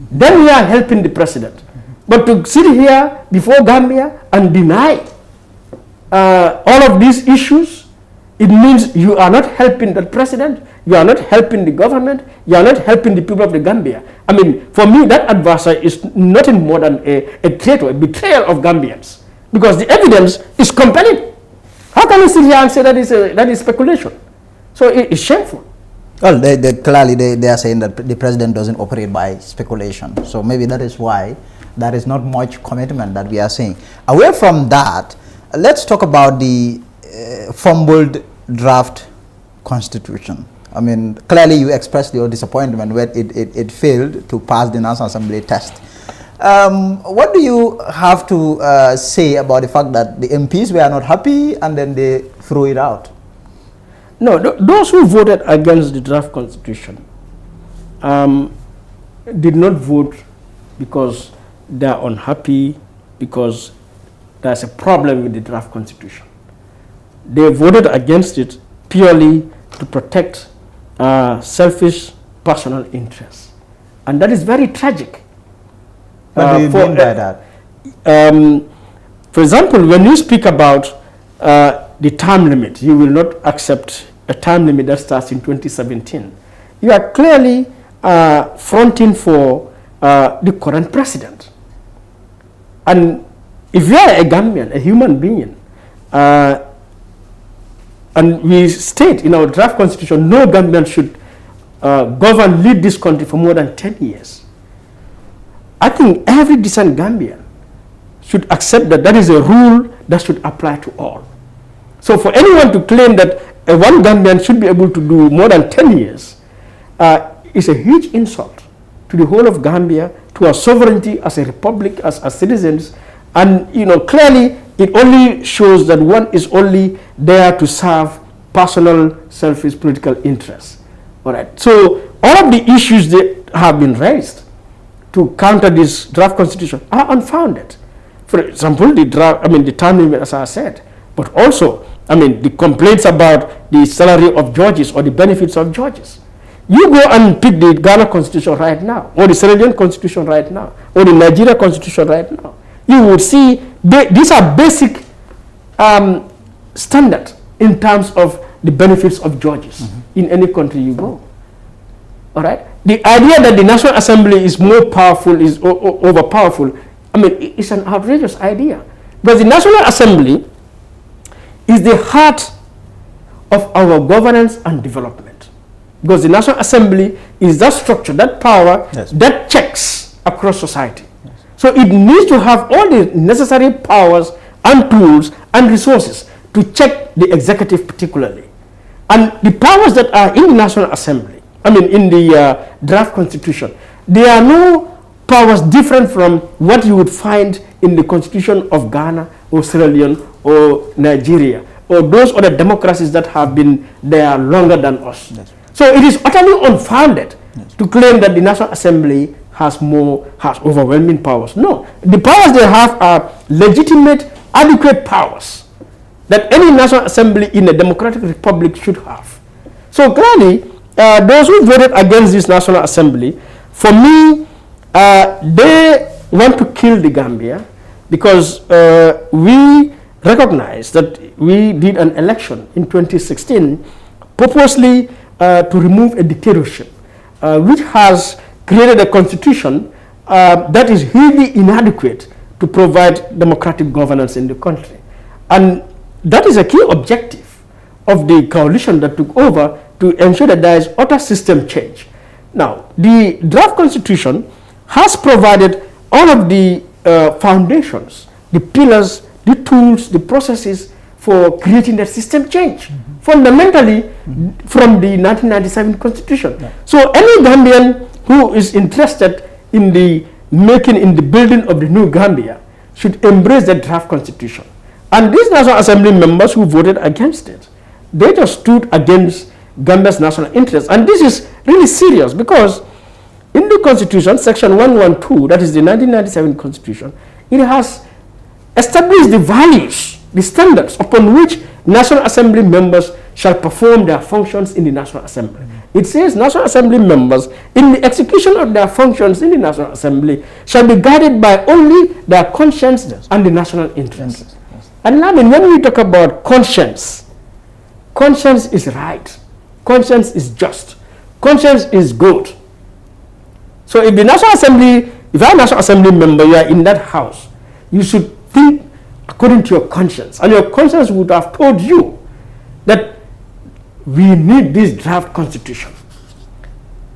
Then we are helping the president. But to sit here before Gambia and deny all of these issues, it means you are not helping the president, you are not helping the government, you are not helping the people of the Gambia. I mean, for me, that advisor is nothing more than a traitor, a betrayal of Gambians. Because the evidence is compelling. How can you sit here and say that is speculation? So it is shameful. Well, clearly they are saying that the president doesn't operate by speculation. So maybe that is why That is not much commitment that we are seeing. Away from that, let's talk about the fumbled draft constitution. I mean, clearly you expressed your disappointment when it failed to pass the National Assembly test. What do you have to say about the fact that the MPs were not happy and then they threw it out? No, those who voted against the draft constitution did not vote because they are unhappy, because there's a problem with the draft constitution. They voted against it purely to protect selfish personal interests. And that is very tragic. What do you mean by that? For example, when you speak about the term limit, you will not accept a term limit that starts in 2017. You are clearly fronting for the current president. And if you are a Gambian, a human being, and we state in our draft constitution, no Gambian should govern, lead this country for more than 10 years. I think every decent Gambian should accept that that is a rule that should apply to all. So for anyone to claim that one Gambian should be able to do more than 10 years is a huge insult to the whole of Gambia, to our sovereignty as a republic, as citizens. And clearly it only shows that one is only there to serve personal, selfish political interests. All right. So all of the issues that have been raised to counter this draft constitution are unfounded. For example, the term limit, as I said, but also, the complaints about the salary of judges or the benefits of judges. You go and pick the Ghana constitution right now, or the Sierra Leone constitution right now, or the Nigeria constitution right now. You would see these are basic standards in terms of the benefits of judges in any country you go. All right. The idea that the National Assembly is more powerful, is overpowerful, it's an outrageous idea. Because the National Assembly is the heart of our governance and development. Because the National Assembly is that structure, that power, that checks across society. Yes. So it needs to have all the necessary powers and tools and resources to check the executive particularly. And the powers that are in the National Assembly, in the draft constitution, there are no powers different from what you would find in the constitution of Ghana or Sierra Leone or Nigeria or those other democracies that have been there longer than us. Yes. So it is utterly unfounded to claim that the National Assembly has overwhelming powers. No, the powers they have are legitimate, adequate powers that any National Assembly in a democratic republic should have. So clearly, those who voted against this National Assembly, for me, they want to kill the Gambia because we recognize that we did an election in 2016 purposely to remove a dictatorship, which has created a constitution that is hugely inadequate to provide democratic governance in the country. And that is a key objective of the coalition that took over, to ensure that there is utter system change. Now, the draft constitution has provided all of the foundations, the pillars, the tools, the processes for creating that system change, fundamentally from the 1997 constitution. Yeah. So any Gambian who is interested in the building of the new Gambia should embrace the draft constitution. And these National Assembly members who voted against it, they just stood against Gambia's national interests. And this is really serious because in the constitution, section 112, that is the 1997 constitution, it has established the values, the standards upon which National Assembly members shall perform their functions in the National Assembly. It says National Assembly members, in the execution of their functions in the National Assembly, shall be guided by only their conscience and the national interest. And when we talk about conscience, conscience is right. Conscience is just. Conscience is good. So if the National Assembly, if you're a National Assembly member, you are in that house, you should think according to your conscience. And your conscience would have told you that we need this draft constitution.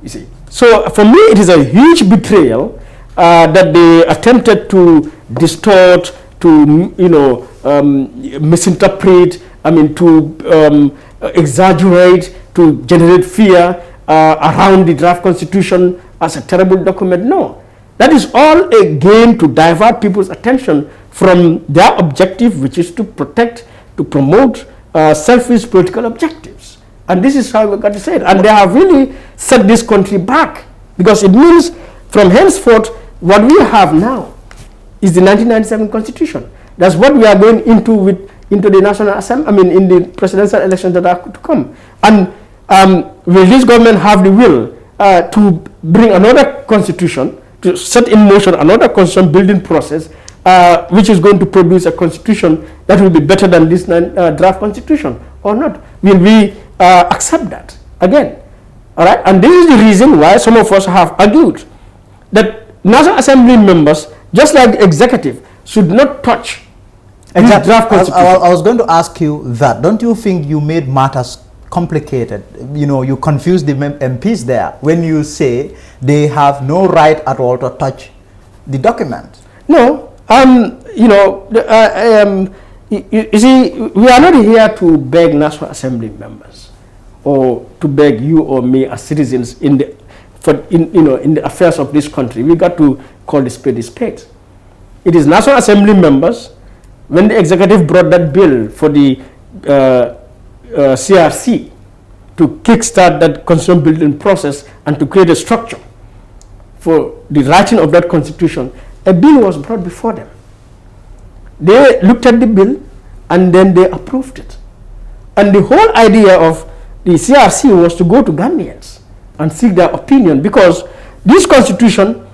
You see. So for me, it is a huge betrayal that they attempted to distort, to misinterpret, to exaggerate, to generate fear around the draft constitution as a terrible document. No, that is all a game to divert people's attention from their objective, which is to protect, to promote selfish political objectives. And this is how we got to say it. And they have really set this country back, because it means from henceforth what we have now is the 1997 constitution. That's what we are going into the National Assembly, in the presidential elections that are to come. And will this government have the will to bring another constitution, to set in motion another constitution building process, which is going to produce a constitution that will be better than this draft constitution, or not? Will we accept that again? All right, and this is the reason why some of us have argued that National Assembly members, just like the executive, should not touch this draft constitution. I was going to ask you that. Don't you think you made matters complicated? You confuse the MPs there when you say they have no right at all to touch the document. No. You see, we are not here to beg National Assembly members or to beg you or me as citizens in the affairs of this country. We got to call the spade a spade. It is National Assembly members. When the executive brought that bill for the CRC to kickstart that constitution building process and to create a structure for the writing of that constitution, a bill was brought before them. They looked at the bill and then they approved it. And the whole idea of the CRC was to go to Gambians and seek their opinion, because this constitution,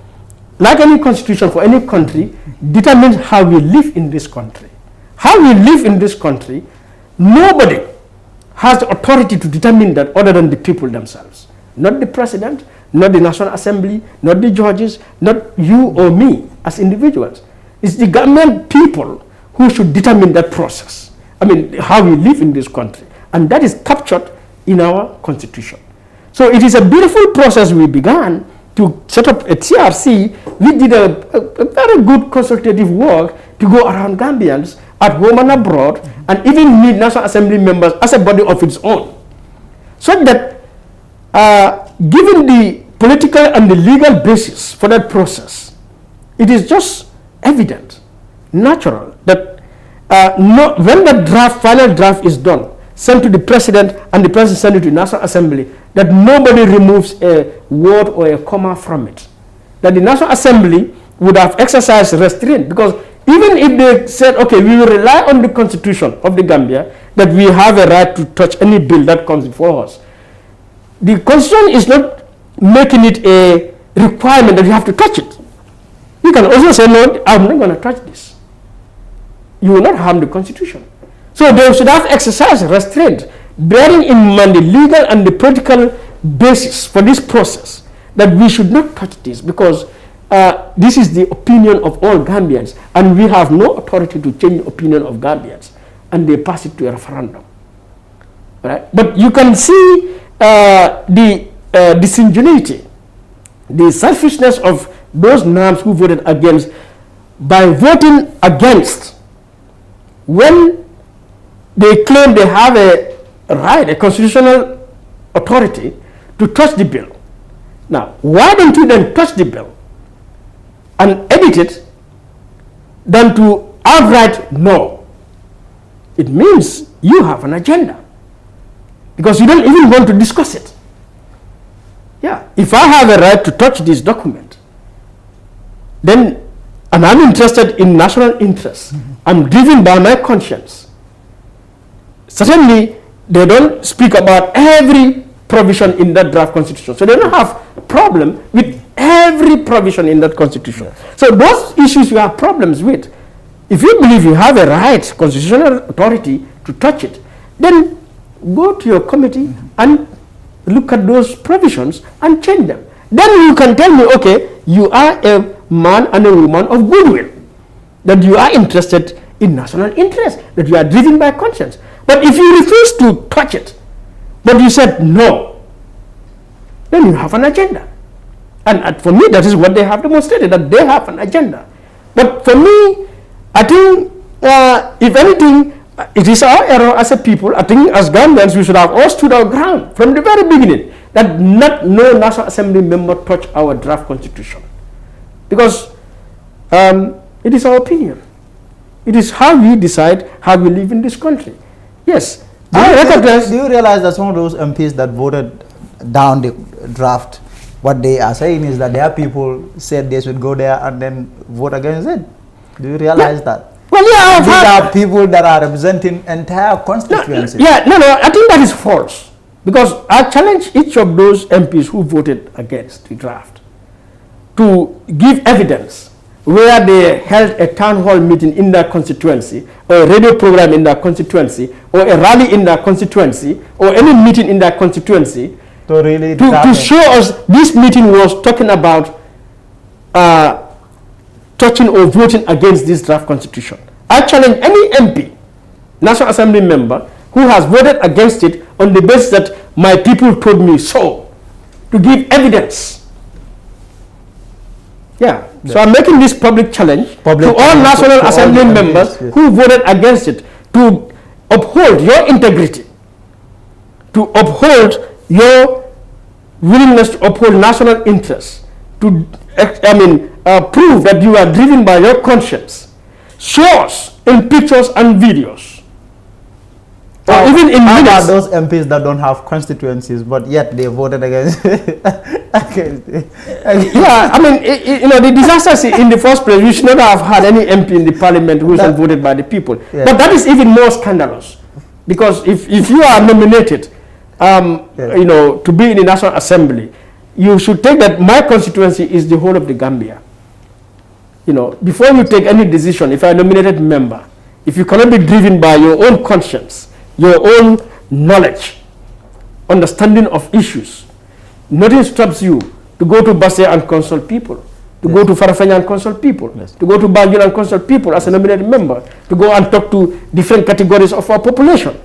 like any constitution for any country, determines how we live in this country. How we live in this country, nobody has the authority to determine that other than the people themselves. Not the president, not the National Assembly, not the judges, not you or me as individuals. It's the Gambian people who should determine that process. How we live in this country. And that is captured in our constitution. So it is a beautiful process we began to set up a TRC. We did a very good consultative work to go around Gambians at home and abroad, and even meet National Assembly members as a body of its own. So that given the political and the legal basis for that process, it is just evident, natural, that when the final draft is done, sent to the president, and the president sent it to the National Assembly, that nobody removes a word or a comma from it. That the National Assembly would have exercised restraint, because even if they said, okay, we will rely on the constitution of the Gambia, that we have a right to touch any bill that comes before us, the constitution is not making it a requirement that you have to touch it. You can also say, no, I'm not going to touch this. You will not harm the constitution. So they should have exercised restraint, bearing in mind the legal and the political basis for this process, that we should not touch this, because this is the opinion of all Gambians, and we have no authority to change the opinion of Gambians, and they pass it to a referendum. Right? But you can see the disingenuity, the selfishness of those NAMs who voted against, by voting against when they claim they have a right, a constitutional authority to touch the bill. Now, why don't you then touch the bill and edit it than to outright no? It means you have an agenda, because you don't even want to discuss it. Yeah, if I have a right to touch this document, then, and I'm interested in national interests, I'm driven by my conscience. Certainly, they don't speak about every provision in that draft constitution. So they don't have problem with every provision in that constitution. Yes. So those issues you have problems with. If you believe you have a right, constitutional authority to touch it, then go to your committee and look at those provisions and change them. Then you can tell me, okay, you are a man and a woman of goodwill, that you are interested in national interest, that you are driven by conscience. But if you refuse to touch it, but you said no, then you have an agenda. And for me, that is what they have demonstrated, that they have an agenda. But for me, I think, if anything, it is our error as a people. I think as Gambians, we should have all stood our ground from the very beginning, that no National Assembly member touch our draft constitution. Because it is our opinion. It is how we decide how we live in this country. Yes. Do you realize that some of those MPs that voted down the draft, what they are saying is that their people said they should go there and then vote against it? Do you realize that? Well, yeah, these are people that are representing entire constituencies. No, I think that is false. Because I challenge each of those MPs who voted against the draft to give evidence where they held a town hall meeting in their constituency, or a radio program in their constituency, or a rally in their constituency, or any meeting in their constituency, to show us this meeting was talking about touching or voting against this draft constitution. I challenge any MP, National Assembly member, who has voted against it on the basis that my people told me so, to give evidence. Yeah. So I'm making this public challenge to all National Assembly members who voted against it to uphold your integrity, to uphold your willingness to uphold national interests, to prove that you are driven by your conscience. Show us in pictures and videos. Or even in minutes. How about those MPs that don't have constituencies, but yet they voted against it? Yeah, I mean, the disasters in the first place, we should never have had any MP in the parliament who is not voted by the people. Yeah. But that is even more scandalous. Because if you are nominated, to be in the National Assembly, you should take that my constituency is the whole of the Gambia. Before you take any decision, if you are a nominated member, if you cannot be driven by your own conscience, your own knowledge, understanding of issues, nothing stops you to go to Basse and consult people, to go to Farafanya and consult people, to go to Banjul and consult people as a nominated member, to go and talk to different categories of our population.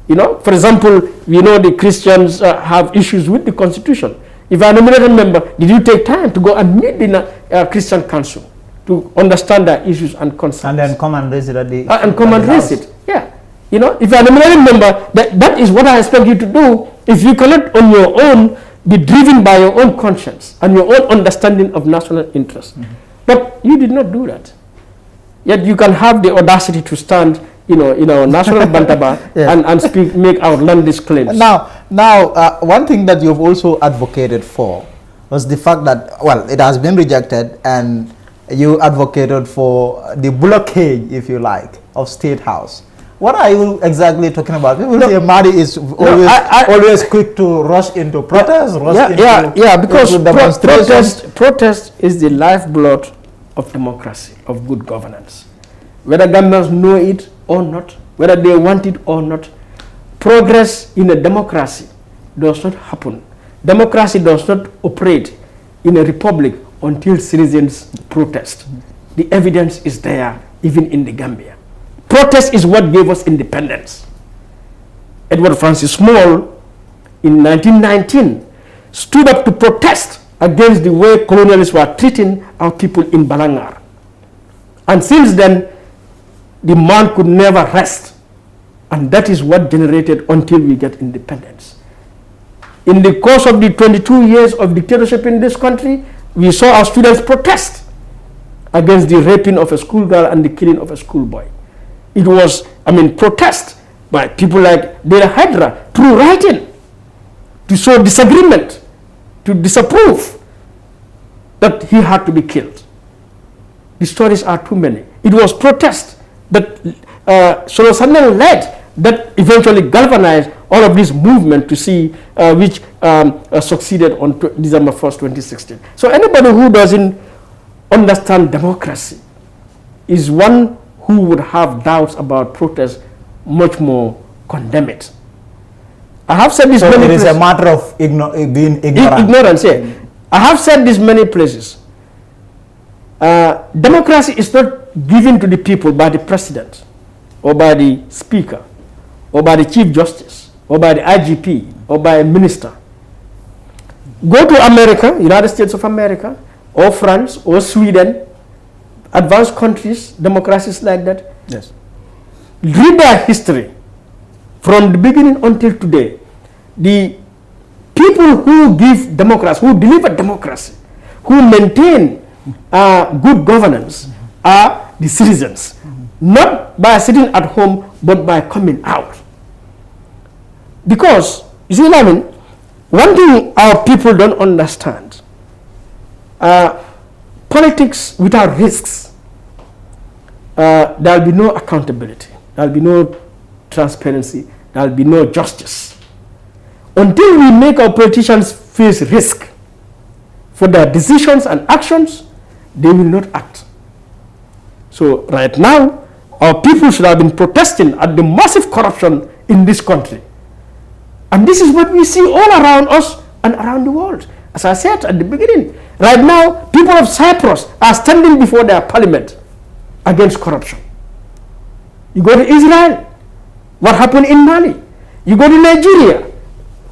For example, we know the Christians have issues with the Constitution. If I'm a nominated member, did you take time to go and meet the Christian Council to understand their issues and concerns? And then come and raise it at the raise it. Yeah. If you're a nominated member, that is what I expect you to do. If you cannot on your own be driven by your own conscience and your own understanding of national interest. But you did not do that. Yet you can have the audacity to stand in our national bantaba and speak, make outlandish claims. Now, one thing that you've also advocated for was the fact that, well, it has been rejected, and you advocated for the blockade, if you like, of State House. What are you exactly talking about? People say Madi is always quick to rush into protest, because protest is the lifeblood of democracy, of good governance. Whether Gambians know it or not, whether they want it or not, progress in a democracy does not happen. Democracy does not operate in a republic until citizens protest. The evidence is there, even in the Gambia. Protest is what gave us independence. Edward Francis Small, in 1919, stood up to protest against the way colonialists were treating our people in Balangar. And since then, the man could never rest. And that is what generated until we get independence. In the course of the 22 years of dictatorship in this country, we saw our students protest against the raping of a schoolgirl and the killing of a schoolboy. It was, protest by people like Dela Hydra through writing to show disagreement, to disapprove that he had to be killed. The stories are too many. It was protest that Solosana led that eventually galvanized all of this movement to see which succeeded on December 1st, 2016. So anybody who doesn't understand democracy is one who would have doubts about protest, much more condemn it. I have said this many places. It is a matter of being ignorant. Ignorance, yeah. I have said this many places. Democracy is not given to the people by the president, or by the speaker, or by the chief justice, or by the IGP, or by a minister. Go to America, United States of America, or France, or Sweden, advanced countries, democracies like that. Yes. Read their history from the beginning until today. The people who give democracy, who deliver democracy, who maintain good governance are the citizens. Not by sitting at home, but by coming out. Because, you see, I mean, one thing our people don't understand, politics without risks, there'll be no accountability, there'll be no transparency, there'll be no justice. Until we make our politicians face risk for their decisions and actions, they will not act. So right now, our people should have been protesting at the massive corruption in this country. And this is what we see all around us and around the world. As I said at the beginning, right now, people of Cyprus are standing before their parliament against corruption. You go to Israel, what happened in Mali? You go to Nigeria.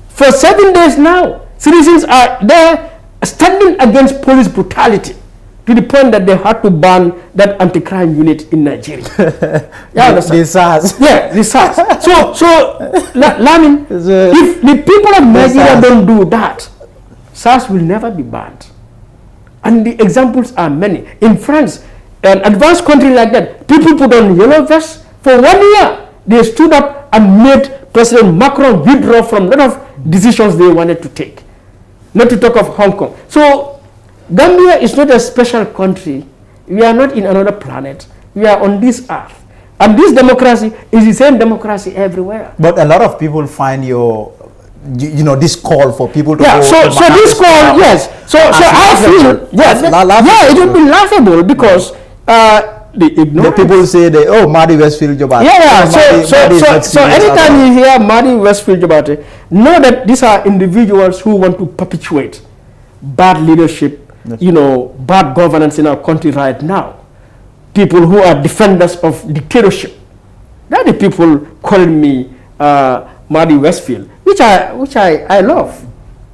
For 7 days now, citizens are there standing against police brutality to the point that they had to ban that anti-crime unit in Nigeria. Yeah, the SARS. Yeah, the SARS. So, Lamin, if the people of Nigeria don't do that, SARS will never be banned. And the examples are many. In France, an advanced country like that, people put on yellow vests. For 1 year, they stood up and made President Macron withdraw from a lot of decisions they wanted to take. Not to talk of Hong Kong. So, Gambia is not a special country. We are not in another planet. We are on this earth. And this democracy is the same democracy everywhere. But a lot of people find this call for people to go. So this call, yes. So I feel, yes, it would be laughable because the people say Madi Westfield Jobate. So anytime you hear Madi Westfield Jobate, know that these are individuals who want to perpetuate bad leadership, bad governance in our country right now. People who are defenders of dictatorship. They are the people calling me Madi Westfield, which I love.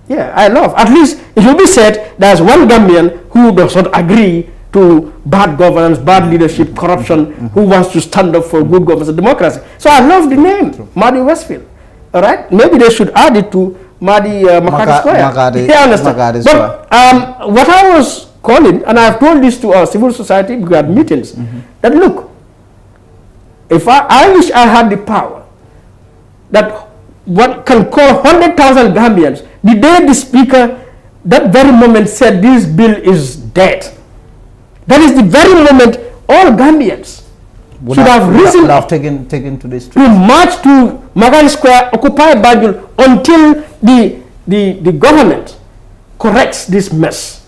Yeah, I love. At least it will be said there's one Gambian who does not agree to bad governance, bad leadership, corruption, who wants to stand up for good governance and democracy. So I love the name, Madi Westfield. All right? Maybe they should add it to Madi Makati Square. Yeah, understand. But what I was calling, and I've told this to our civil society, we had meetings, that look, if I wish I had the power, that one can call 100,000 Gambians, the day the speaker, that very moment said this bill is dead. That is the very moment all Gambians should have risen taken to the street, to march to Makati Square, occupy Banjul until the government corrects this mess.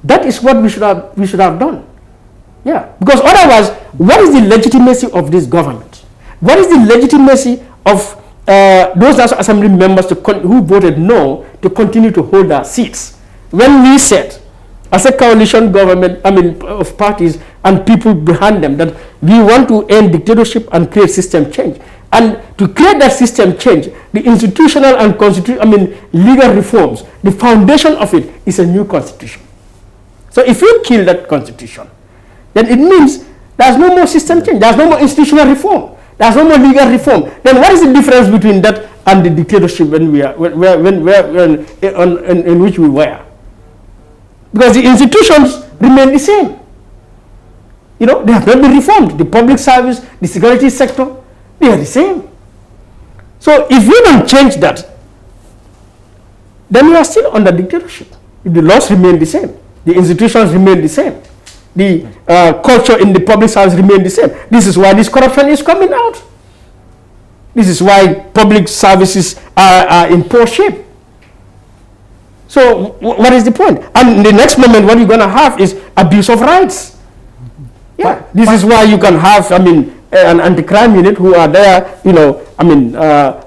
That is what we should have done. Yeah, because otherwise, what is the legitimacy of this government? What is the legitimacy of those National Assembly members who voted no to continue to hold their seats? When we said, as a coalition government, of parties and people behind them, that we want to end dictatorship and create system change. And to create that system change, the institutional and legal reforms, the foundation of it is a new constitution. So if you kill that constitution, then it means there's no more system change, there's no more institutional reform, there's no more legal reform. Then what is the difference between that and the dictatorship in which we were? Because the institutions remain the same. They have not been reformed. The public service, the security sector, they are the same. So if you don't change that, then you are still under dictatorship. If the laws remain the same, the institutions remain the same, the culture in the public service remain the same. This is why this corruption is coming out. This is why public services are in poor shape. So what is the point? And in the next moment, what you're going to have is abuse of rights. Yeah, this is why you can have, an anti-crime unit who are there,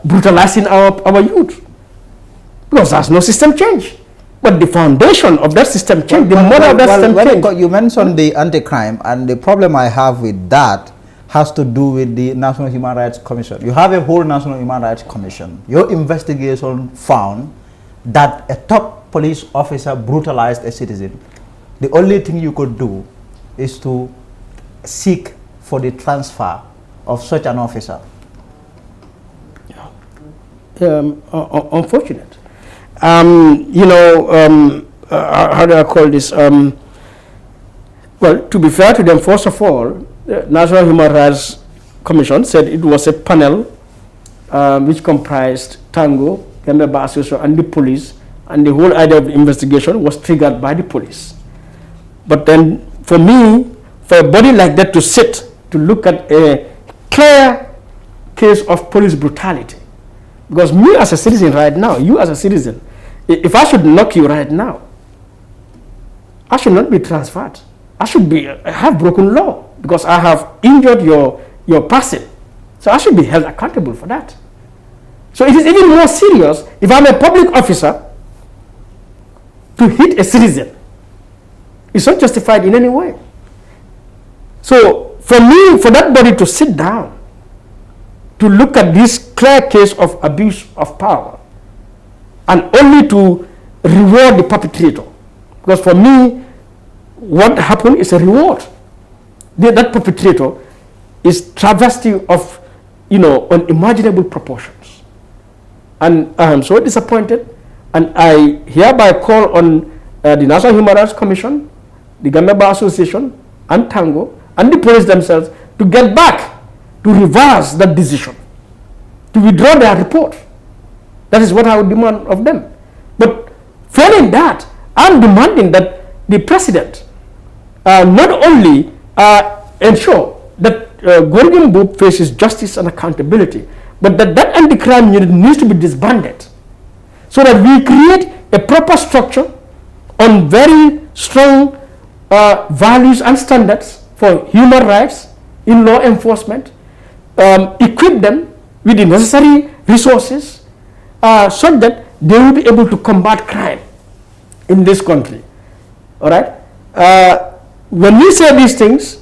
brutalizing our youth. Because there's no system change. But the foundation of that system change, the model of that system change. You mentioned the anti-crime, and the problem I have with that has to do with the National Human Rights Commission. You have a whole National Human Rights Commission. Your investigation found that a top police officer brutalized a citizen, the only thing you could do is to seek for the transfer of such an officer. Unfortunate. How do I call this? Well, to be fair to them, first of all, the National Human Rights Commission said it was a panel which comprised Tango, Gambia Bar Association, and the police, and the whole idea of the investigation was triggered by the police. But then, for me, for a body like that to sit to look at a clear case of police brutality, because me as a citizen right now, you as a citizen, if I should knock you right now, I should not be transferred. I should have broken law because I have injured your person. So I should be held accountable for that. So it is even more serious if I'm a public officer to hit a citizen. It's not justified in any way. So for me, for that body to sit down, to look at this clear case of abuse of power, and only to reward the perpetrator, because for me, what happened is a reward. That perpetrator is travesty of, unimaginable proportions. And I am so disappointed, and I hereby call on the National Human Rights Commission, the Gambian Bar Association, and Tango, and the police themselves to get back, to reverse that decision, to withdraw their report. That is what I would demand of them. But failing that, I'm demanding that the president not only ensure that Gambian Boop faces justice and accountability, but that anti-crime unit needs to be disbanded so that we create a proper structure on very strong values and standards for human rights in law enforcement, equip them with the necessary resources so that they will be able to combat crime in this country. All right? When we say these things,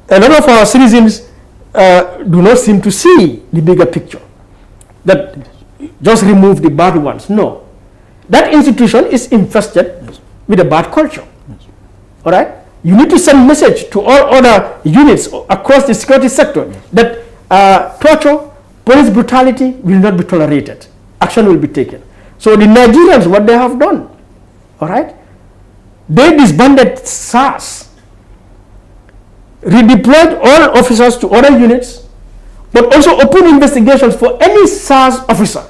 a lot of our citizens do not seem to see the bigger picture, that just remove the bad ones. No. That institution is infested with a bad culture. All right? You need to send message to all other units across the security sector that torture, police brutality will not be tolerated. Action will be taken. So the Nigerians, what they have done, all right? They disbanded SARS, redeployed all officers to other units, but also opened investigations for any SARS officer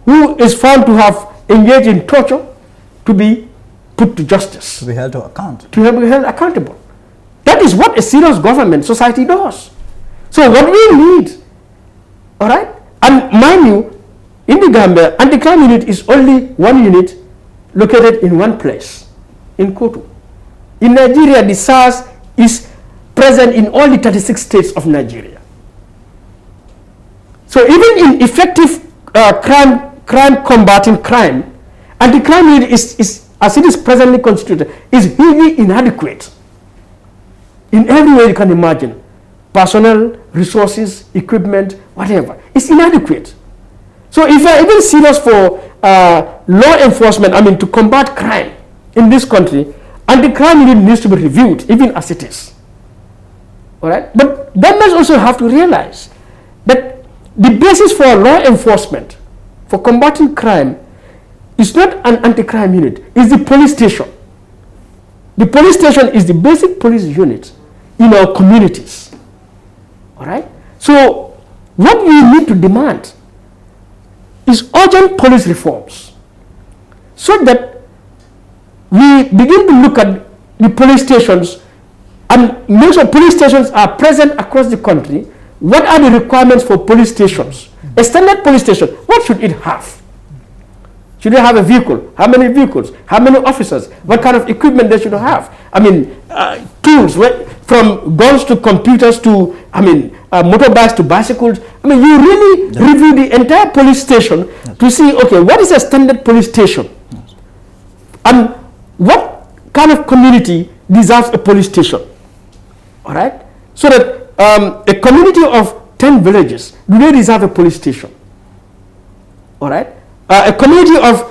who is found to have engaged in torture to be put to justice. To be held to account. To be held accountable. That is what a serious government society does. So what we need, all right, and mind you, in the Gambia, anti-crime unit is only one unit located in one place, in Kotu. In Nigeria, the SARS is present in all the 36 states of Nigeria. So even in effective crime combating crime, anti-crime unit is, as it is presently constituted, is really inadequate in every way you can imagine. Personnel, resources, equipment, whatever. It's inadequate. So if you're even serious for law enforcement, to combat crime in this country, anti-crime unit needs to be reviewed, even as it is. All right? But governments also have to realize that the basis for law enforcement, for combating crime, is not an anti-crime unit, it's the police station. The police station is the basic police unit in our communities. All right? So what we need to demand is urgent police reforms so that we begin to look at the police stations and make sure police stations are present across the country. What are the requirements for police stations? A standard police station, what should it have? Should they have a vehicle? How many vehicles? How many officers? What kind of equipment they should have? Tools, from guns to computers to, motorbikes to bicycles. You really review the entire police station to see, okay, what is a standard police station? And what kind of community deserves a police station? All right? So that a community of 10 villages, do they deserve a police station? All right? A community of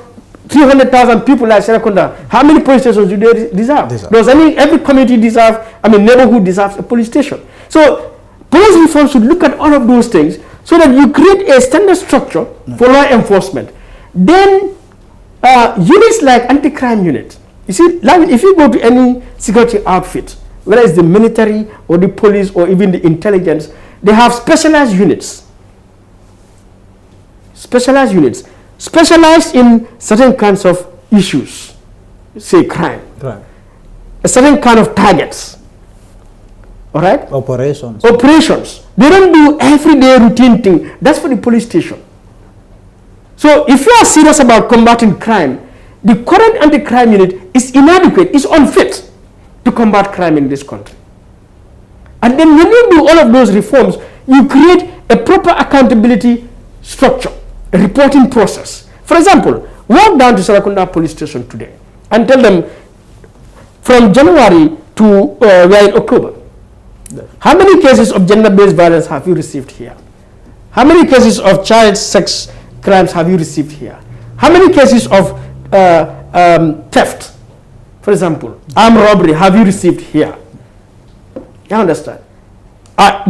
300,000 people like Serekunda, how many police stations do they deserve? Does every community deserve, neighborhood deserves a police station? So police reform should look at all of those things so that you create a standard structure for law enforcement. Then units like anti-crime unit, you see, like if you go to any security outfit, whether it's the military or the police or even the intelligence, they have specialized units. Specialized in certain kinds of issues, say crime, a certain kind of targets, all right? Operations. They don't do everyday routine thing. That's for the police station. So if you are serious about combating crime, the current anti-crime unit is inadequate, is unfit to combat crime in this country. And then when you do all of those reforms, you create a proper accountability structure, a reporting process. For example, walk down to Serekunda police station today and tell them from January to we're in October, how many cases of gender-based violence have you received here? How many cases of child sex crimes have you received here? How many cases of theft, for example, armed robbery have you received here? You understand?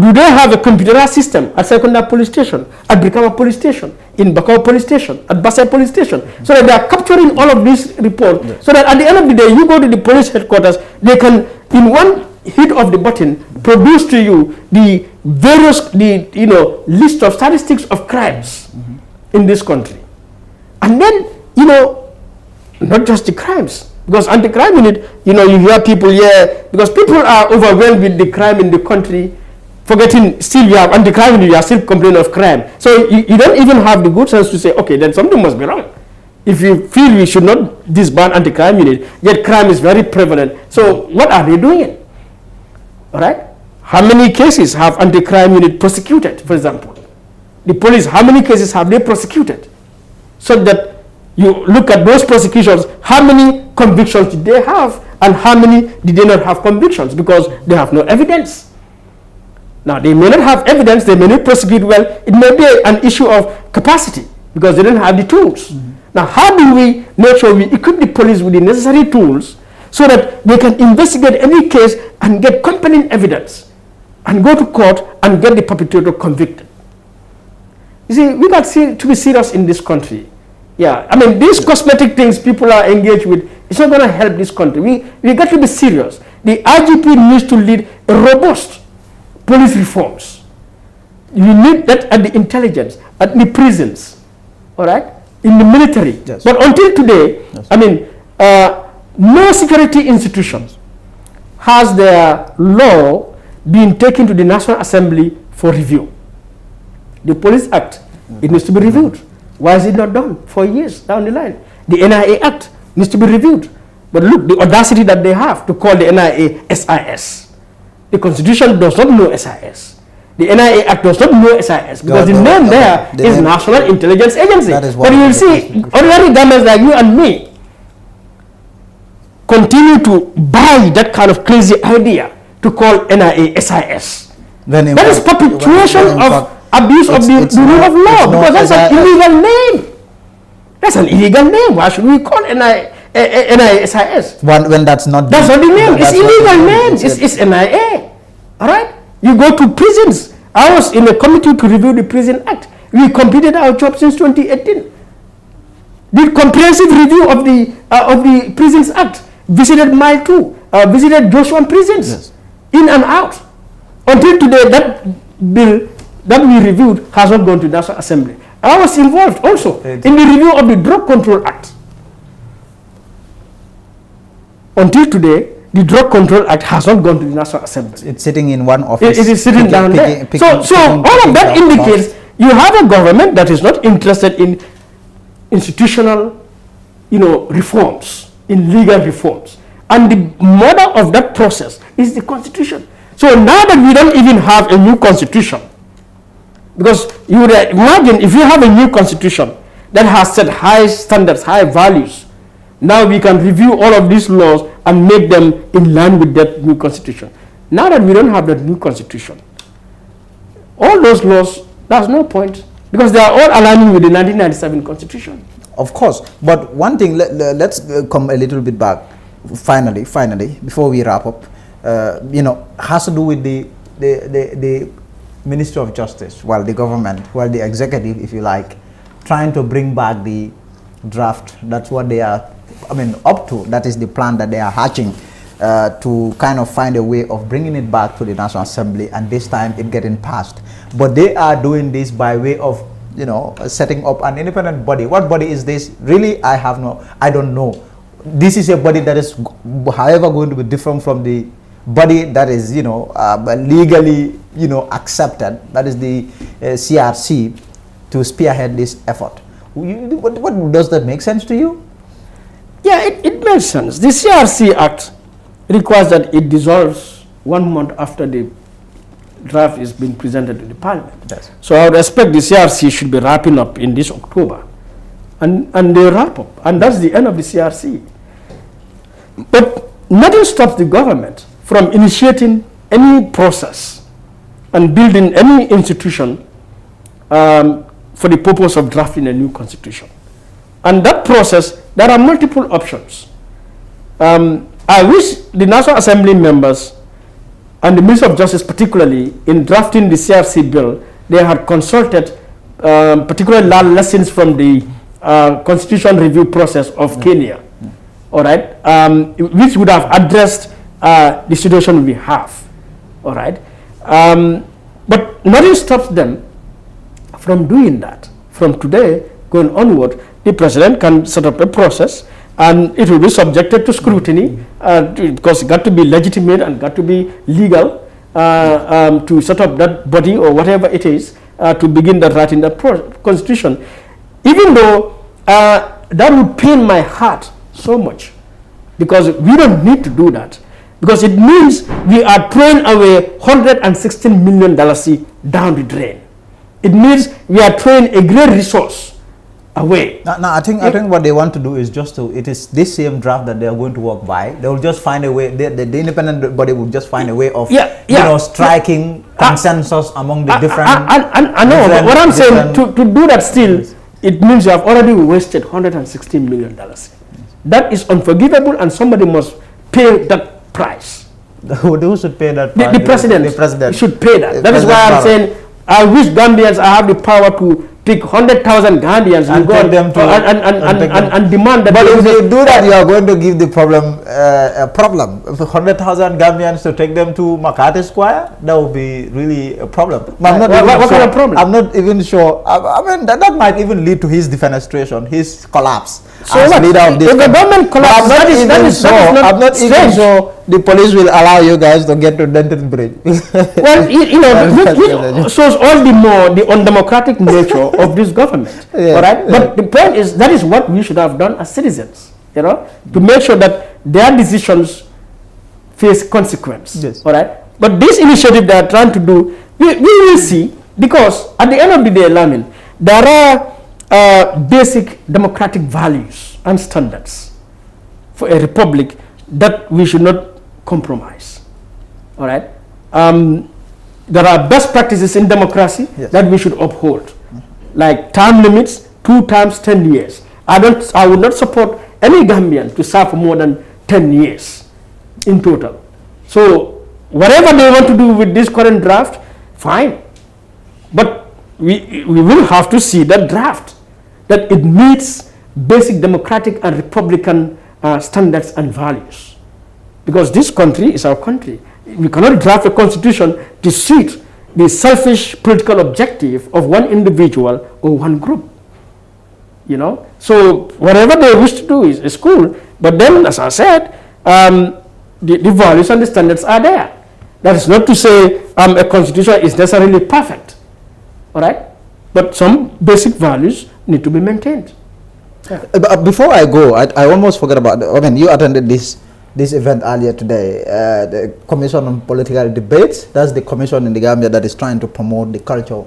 Do they have a computerized system at Serekunda police station, at Brikama police station, in Bakau police station, at Basai police station, so that they are capturing all of these reports, so that at the end of the day, you go to the police headquarters, they can, in one hit of the button, produce to you the various, list of statistics of crimes in this country. And then, not just the crimes, because anti-crime unit, you hear people here, because people are overwhelmed with the crime in the country, forgetting still you have anti-crime unit, you are still complaining of crime. So you don't even have the good sense to say, okay, then something must be wrong. If you feel we should not disband anti-crime unit, yet crime is very prevalent. So what are they doing? All right? How many cases have anti-crime unit prosecuted, for example? The police, how many cases have they prosecuted? So that you look at those prosecutions, how many convictions did they have and how many did they not have convictions, because they have no evidence. Now, they may not have evidence, they may not prosecute well. It may be an issue of capacity because they don't have the tools. Now, how do we make sure we equip the police with the necessary tools so that they can investigate any case and get compelling evidence and go to court and get the perpetrator convicted? You see, we got to be serious in this country. Yeah, these cosmetic things people are engaged with, it's not going to help this country. We got to be serious. The IGP needs to lead a robust police reforms. You need that at the intelligence, at the prisons, all right, in the military. Yes. But until today, no security institutions has their law been taken to the National Assembly for review. The Police Act, it needs to be reviewed. Why is it not done? 4 years down the line. The NIA Act needs to be reviewed. But look, the audacity that they have to call the NIA SIS. The Constitution does not know SIS. The NIA Act does not know SIS because the name there is National Intelligence Agency. But you will see ordinary Gambians like you and me continue to buy that kind of crazy idea to call NIA SIS. That is perpetuation of abuse of the rule of law, because that's an illegal name. That's an illegal name. Why should we call NISIS? When that's not the name. It's illegal name. It's NIA. All right? You go to prisons. I was in a committee to review the Prison Act. We completed our job since 2018. Did comprehensive review of the Prisons Act. Visited Mile 2. Visited Joshua prisons. Yes. In and out. Until today, that bill that we reviewed has not gone to the National Assembly. I was involved also in the review of the Drug Control Act. Until today, the Drug Control Act has not gone to the National Assembly. It's sitting in one office. It is sitting down there. So all of that indicates you have a government that is not interested in institutional, reforms, in legal reforms. And the model of that process is the Constitution. So now that we don't even have a new Constitution, because you would imagine if you have a new Constitution that has set high standards, high values, now we can review all of these laws and make them in line with that new Constitution. Now that we don't have that new Constitution, all those laws, there's no point, because they are all aligning with the 1997 Constitution. of course. But one thing, let's come a little bit back. Finally, before we wrap up, has to do with the Ministry of Justice, the government, the executive, if you like, trying to bring back the draft. That's what they are, up to. That is the plan that they are hatching to kind of find a way of bringing it back to the National Assembly, and this time it getting passed. But they are doing this by way of, setting up an independent body. What body is this? Really, I don't know. This is a body that is, however, going to be different from the body that is, legally, accepted. That is the CRC, to spearhead this effort. What does that make sense to you? Yeah, it makes sense. The CRC Act requires that it dissolves 1 month after the draft is being presented to the Parliament. Yes. So I would expect the CRC should be wrapping up in this October. And they wrap up. And that's the end of the CRC. But nothing stops the government from initiating any process and building any institution for the purpose of drafting a new constitution. And that process, there are multiple options. I wish the National Assembly members and the Minister of Justice particularly, in drafting the CRC bill, they had consulted particularly lessons from the constitution review process of Kenya, all right, which would have addressed the situation we have, all right. But nothing stops them from doing that. From today going onward, the president can set up a process, and it will be subjected to scrutiny because it got to be legitimate and got to be legal to set up that body or whatever it is to begin that writing that constitution. Even though that would pain my heart so much, because we don't need to do that, because it means we are throwing away $116 million down the drain. It means we are throwing a great resource away. Now, I think what they want to do is it is this same draft that they are going to work by. They will just find a way. The independent body will just find a way of striking consensus among the different. I know, but what I'm saying, to do that still, it means you have already wasted $116 million. That is unforgivable, and somebody must pay that price. Who should pay that price? The president. The president should pay that. That is why I'm saying, I wish Gambians have the power to pick 100,000 Gambians and go and demand that. But if you do that, you are going to give the problem a problem. If 100,000 Gambians to take them to Makati Square, that would be really a problem. What kind of problem? I'm not even sure. That might even lead to his defenestration, his collapse. So as leader of this, if the government collapses, I'm not even sure the police will allow you guys to get to Denton Bridge. Well, which shows all the more the undemocratic nature of this government. Yeah, all right, but the point is that is what we should have done as citizens, to make sure that their decisions face consequence. Yes. All right, but this initiative they are trying to do, we will see, because at the end of the day, Lamin, there are basic democratic values and standards for a republic that we should not compromise. All right. There are best practices in democracy that we should uphold, like term limits, 2 times 10 years. I would not support any Gambian to serve for more than 10 years in total. So whatever they want to do with this current draft, fine. But we will have to see that draft, that it meets basic democratic and republican standards and values. Because this country is our country. We cannot draft a constitution to suit the selfish political objective of one individual or one group. So whatever they wish to do is cool. But then, as I said, the values and the standards are there. That is not to say a constitution is necessarily perfect. All right? But some basic values need to be maintained. Yeah. Before I go, I almost forgot about, you attended this event earlier today, the Commission on Political Debates. That's the commission in the Gambia that is trying to promote the culture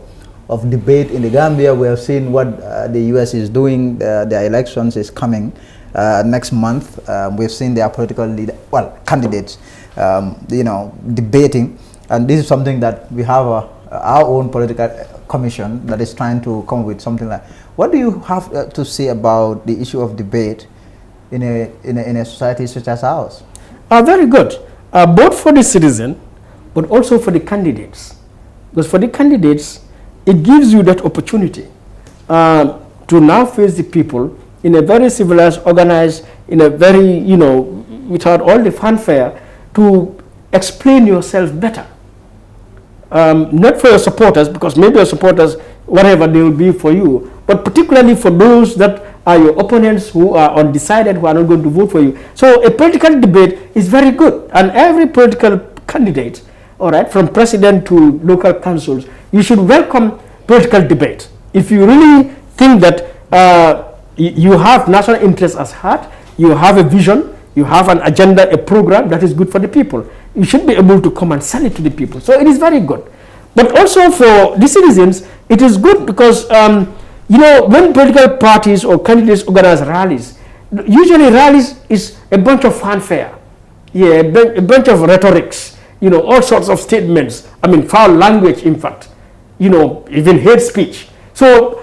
of debate in the Gambia. We have seen what the US is doing. Their elections is coming next month. We've seen their political candidates, debating. And this is something that we have our own political commission that is trying to come with something like. What do you have to say about the issue of debate in a society such as ours? Very good, both for the citizen, but also for the candidates. Because for the candidates, it gives you that opportunity to now face the people in a very civilized, organized, in a very, without all the fanfare, to explain yourself better. Not for your supporters, because maybe your supporters, whatever they will be for you, but particularly for those that are your opponents who are undecided, who are not going to vote for you. So a political debate is very good, and every political candidate, all right, from president to local councils, you should welcome political debate. If you really think that you have national interests at heart, you have a vision, you have an agenda, a program that is good for the people, you should be able to come and sell it to the people. So it is very good. But also for the citizens, it is good because, when political parties or candidates organize rallies, usually rallies is a bunch of fanfare, a bunch of rhetorics, all sorts of statements, foul language, in fact, even hate speech. So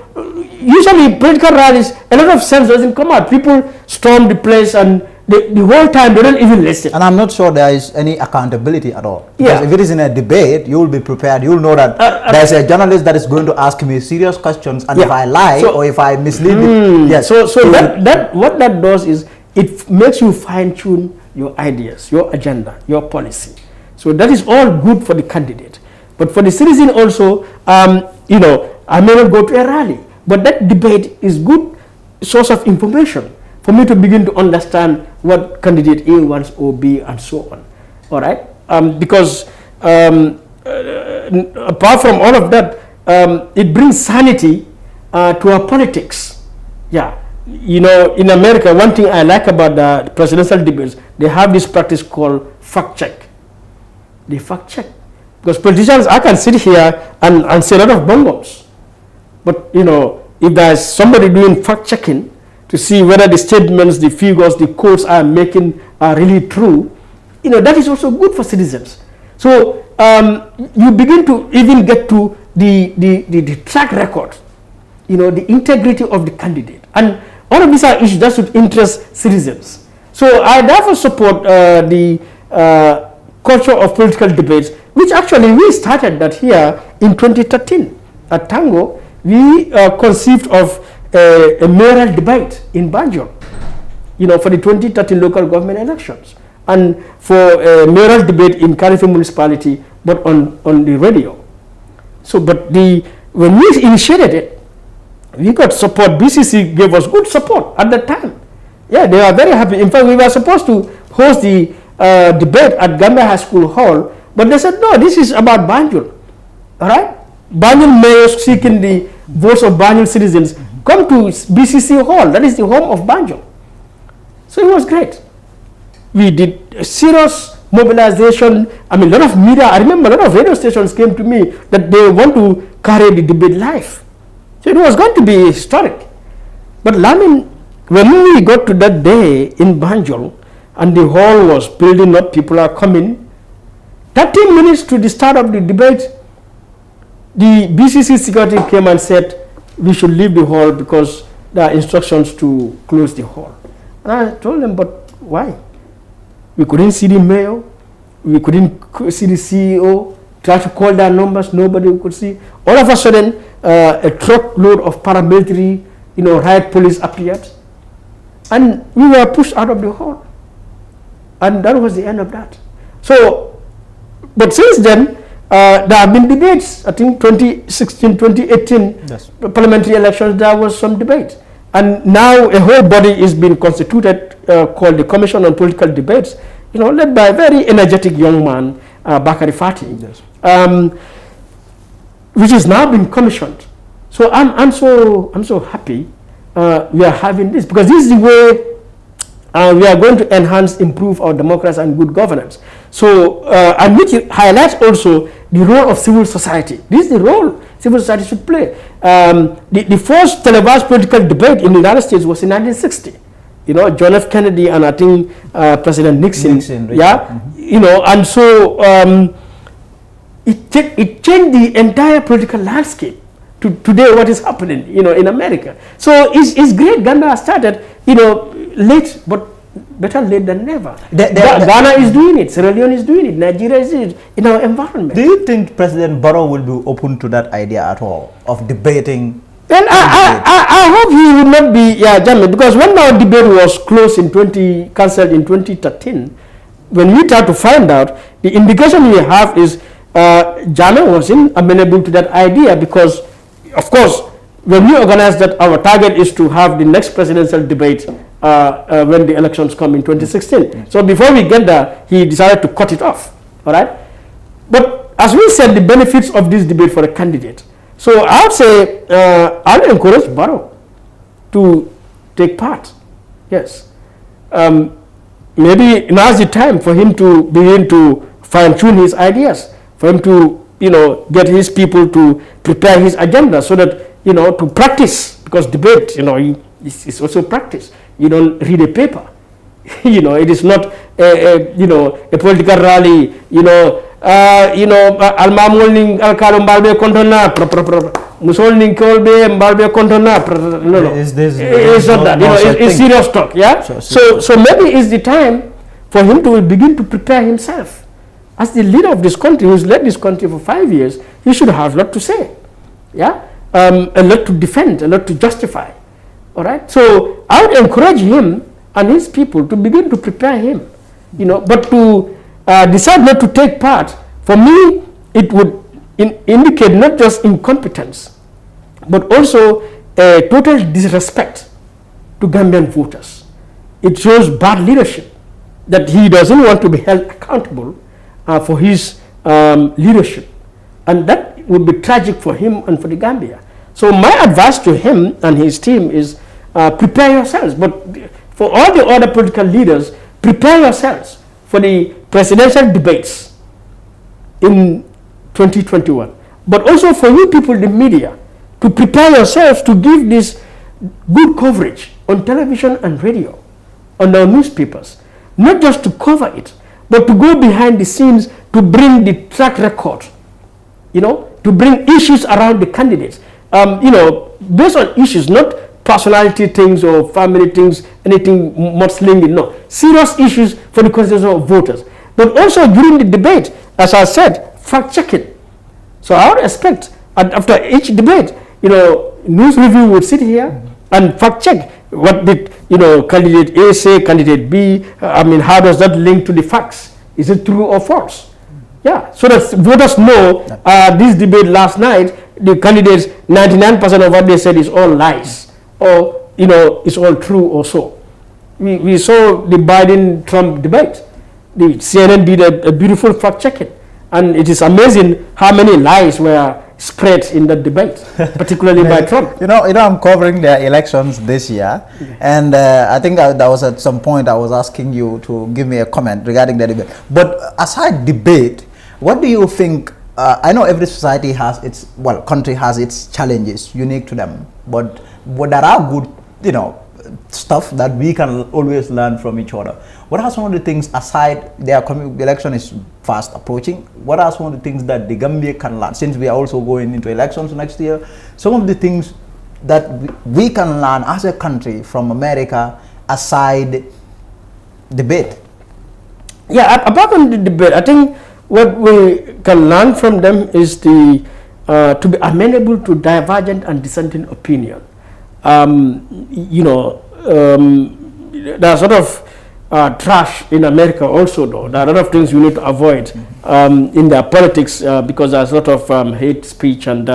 usually political rallies, a lot of sense doesn't come out. People storm the place and the whole time they don't even listen. And I'm not sure there is any accountability at all. Because if it is in a debate, you will be prepared. You will know that there's a journalist that is going to ask me serious questions, and if I lie or if I mislead So what that does is it makes you fine-tune your ideas, your agenda, your policy. So that is all good for the candidate. But for the citizen also, I may not go to a rally, but that debate is good source of information for me to begin to understand what candidate A wants or B and so on. All right? Because apart from all of that, it brings sanity to our politics. Yeah. In America, one thing I like about the presidential debates, they have this practice called fact check. They fact check. Because politicians, I can sit here and say a lot of bongos. But, if there's somebody doing fact checking to see whether the statements, the figures, the quotes I'm making are really true, that is also good for citizens. So you begin to even get to the track record, the integrity of the candidate. And all of these are issues that should interest citizens. So I therefore support the culture of political debates, which actually we started that here in 2013 at Tango. We conceived of a mayoral debate in Banjul, for the 2013 local government elections, and for a mayoral debate in Kalifi municipality, but on the radio. So, but when we initiated it, we got support. BCC gave us good support at that time. Yeah, they were very happy. In fact, we were supposed to host the debate at Gambia High School Hall, but they said, no, this is about Banjul. All right? Banjul mayors seeking the votes of Banjul citizens come to BCC Hall. That is the home of Banjul. So it was great. We did serious mobilization. A lot of media. I remember a lot of radio stations came to me that they want to carry the debate live. So it was going to be historic. But when we got to that day in Banjul and the hall was building up, people are coming, 30 minutes to the start of the debate, the BCC security came and said we should leave the hall because there are instructions to close the hall. And I told them, but why? We couldn't see the mayor, we couldn't see the CEO, try to call their numbers, nobody could see. All of a sudden, a truckload of paramilitary, riot police appeared, and we were pushed out of the hall. And that was the end of that. So, but since then, there have been debates. I think 2016, 2018, parliamentary elections, there was some debate. And now a whole body is being constituted called the Commission on Political Debates, led by a very energetic young man, Bakari Fati, which has now been commissioned. So I'm so happy we are having this, because this is the way we are going to enhance, improve our democracy and good governance. So, and which highlights also the role of civil society. This is the role civil society should play. The first televised political debate in the United States was in 1960. John F. Kennedy and I think President Nixon. And so it changed the entire political landscape to today what is happening, in America. So it's great. Gambia started, late, but better late than never. Ghana is doing it. Sierra Leone is doing it. Nigeria is doing it in our environment. Do you think President Barrow will be open to that idea at all of debating? Well, I hope he will not be, Jamie, because when our debate was closed cancelled in 2013, when we tried to find out, the indication we have is Jamie wasn't amenable to that idea because, of course, when we organized that, our target is to have the next presidential debate when the elections come in 2016. So before we get there, he decided to cut it off. All right. But as we said, the benefits of this debate for a candidate. So I would say I'll encourage Barrow to take part. Yes. Maybe now's the time for him to begin to fine-tune his ideas, for him to, get his people to prepare his agenda so that, to practice, because debate, is also practice. You don't read a paper. It is not a political rally, almamol ning alkalo mbalbe kontona musol ning kolbe mbalbe kontona no. It's not that. It's serious talk, yeah? So maybe it's the time for him to begin to prepare himself. As the leader of this country, who's led this country for 5 years, he should have a lot to say, yeah? A lot to defend, a lot to justify. All right. So I would encourage him and his people to begin to prepare him, but to decide not to take part, for me, it would indicate not just incompetence, but also a total disrespect to Gambian voters. It shows bad leadership, that he doesn't want to be held accountable for his leadership. And that would be tragic for him and for the Gambia. So my advice to him and his team is prepare yourselves. But for all the other political leaders, prepare yourselves for the presidential debates in 2021. But also for you people in the media, to prepare yourselves to give this good coverage on television and radio, on our newspapers. Not just to cover it, but to go behind the scenes to bring the track record, to bring issues around the candidates. Based on issues, not personality things or family things, anything mudslinging, no. Serious issues for the constitution of voters. But also during the debate, as I said, fact-checking. So I would expect, after each debate, News Review would sit here and fact-check what did, candidate A say, candidate B, how does that link to the facts? Is it true or false? Yeah, so that voters know this debate last night, the candidates, 99% of what they said is all lies, or, it's all true or so. We saw the Biden-Trump debate. The CNN did a beautiful fact-checking, and it is amazing how many lies were spread in that debate, particularly by Trump. I'm covering the elections this year, and I think that was at some point I was asking you to give me a comment regarding the debate. But aside debate, what do you think? I know every society has country has its challenges unique to them, but there are good, stuff that we can always learn from each other. What are some of the things aside the election is fast approaching? What are some of the things that the Gambia can learn, since we are also going into elections next year? Some of the things that we can learn as a country from America aside debate. Yeah, apart from the debate, I think what we can learn from them is to be amenable to divergent and dissenting opinion. There's sort of trash in America also, though. There are a lot of things we need to avoid in their politics because there's a lot of hate speech and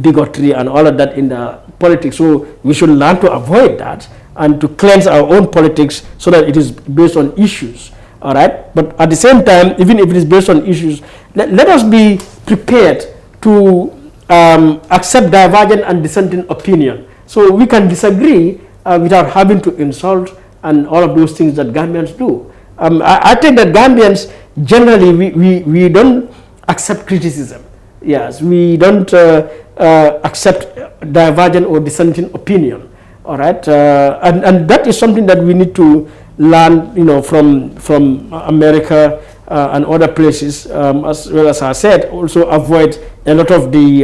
bigotry and all of that in the politics. So we should learn to avoid that and to cleanse our own politics so that it is based on issues. All right. But at the same time, even if it is based on issues, let us be prepared to accept divergent and dissenting opinion. So we can disagree without having to insult and all of those things that Gambians do. I think that Gambians generally we don't accept criticism. Yes, we don't accept divergent or dissenting opinion. All right, and that is something that we need to learn, from America and other places. As well as I said, also avoid a lot of the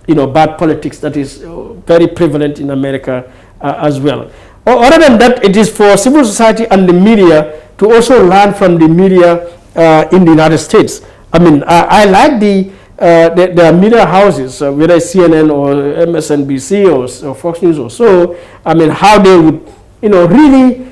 bad politics that is very prevalent in America as well. Other than that, it is for civil society and the media to also learn from the media in the United States. I mean, I like the media houses, whether it's CNN or MSNBC or Fox News or so. I mean, how they would, really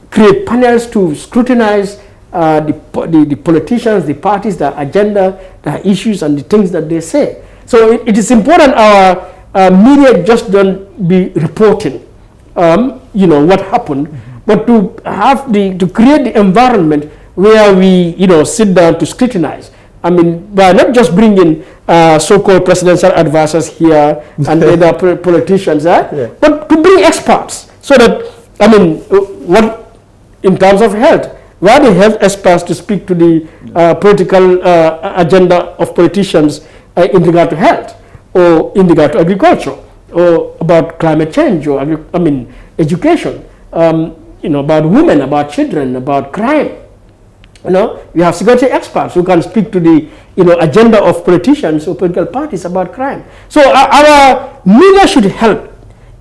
create panels to scrutinize the politicians, the parties, their agenda, their issues, and the things that they say. So it is important our media just don't be reporting, what happened, but to have to create the environment where we, sit down to scrutinize. I mean, by not just bringing so-called presidential advisors here and other politicians, but to bring experts so that, I mean, what in terms of health, where the health experts to speak to the political agenda of politicians in regard to health or in regard to agriculture or about climate change or, education, about women, about children, about crime. We have security experts who can speak to the, agenda of politicians or political parties about crime. So our media should help,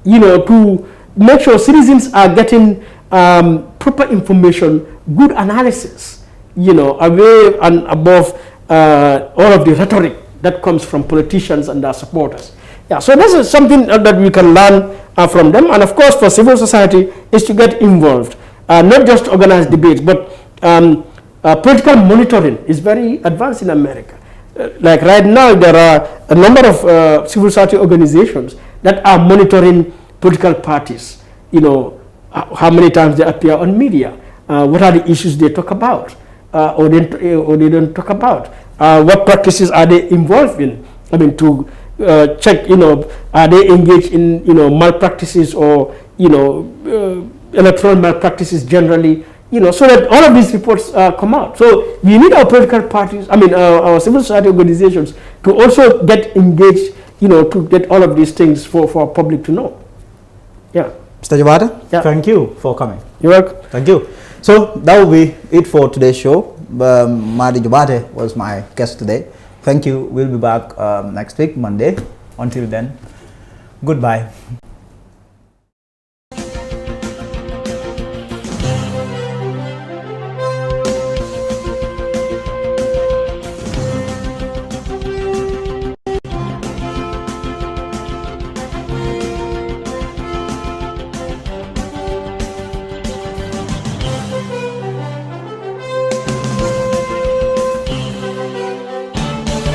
to make sure citizens are getting proper information, good analysis, away and above all of the rhetoric that comes from politicians and their supporters. Yeah, so this is something that we can learn from them. And of course, for civil society is to get involved, not just organize debates, but political monitoring is very advanced in America. Like right now, there are a number of civil society organizations that are monitoring political parties. How many times they appear on media, what are the issues they talk about, or they don't talk about, what practices are they involved in. I mean, to check, are they engaged in, malpractices or, electoral malpractices generally, so that all of these reports come out. So we need our political parties, our civil society organizations to also get engaged, to get all of these things for our public to know. Yeah. Mr. Jabata, thank you for coming. You're welcome. Thank you. So that will be it for today's show. Madi Jabate was my guest today. Thank you. We'll be back next week, Monday. Until then, goodbye.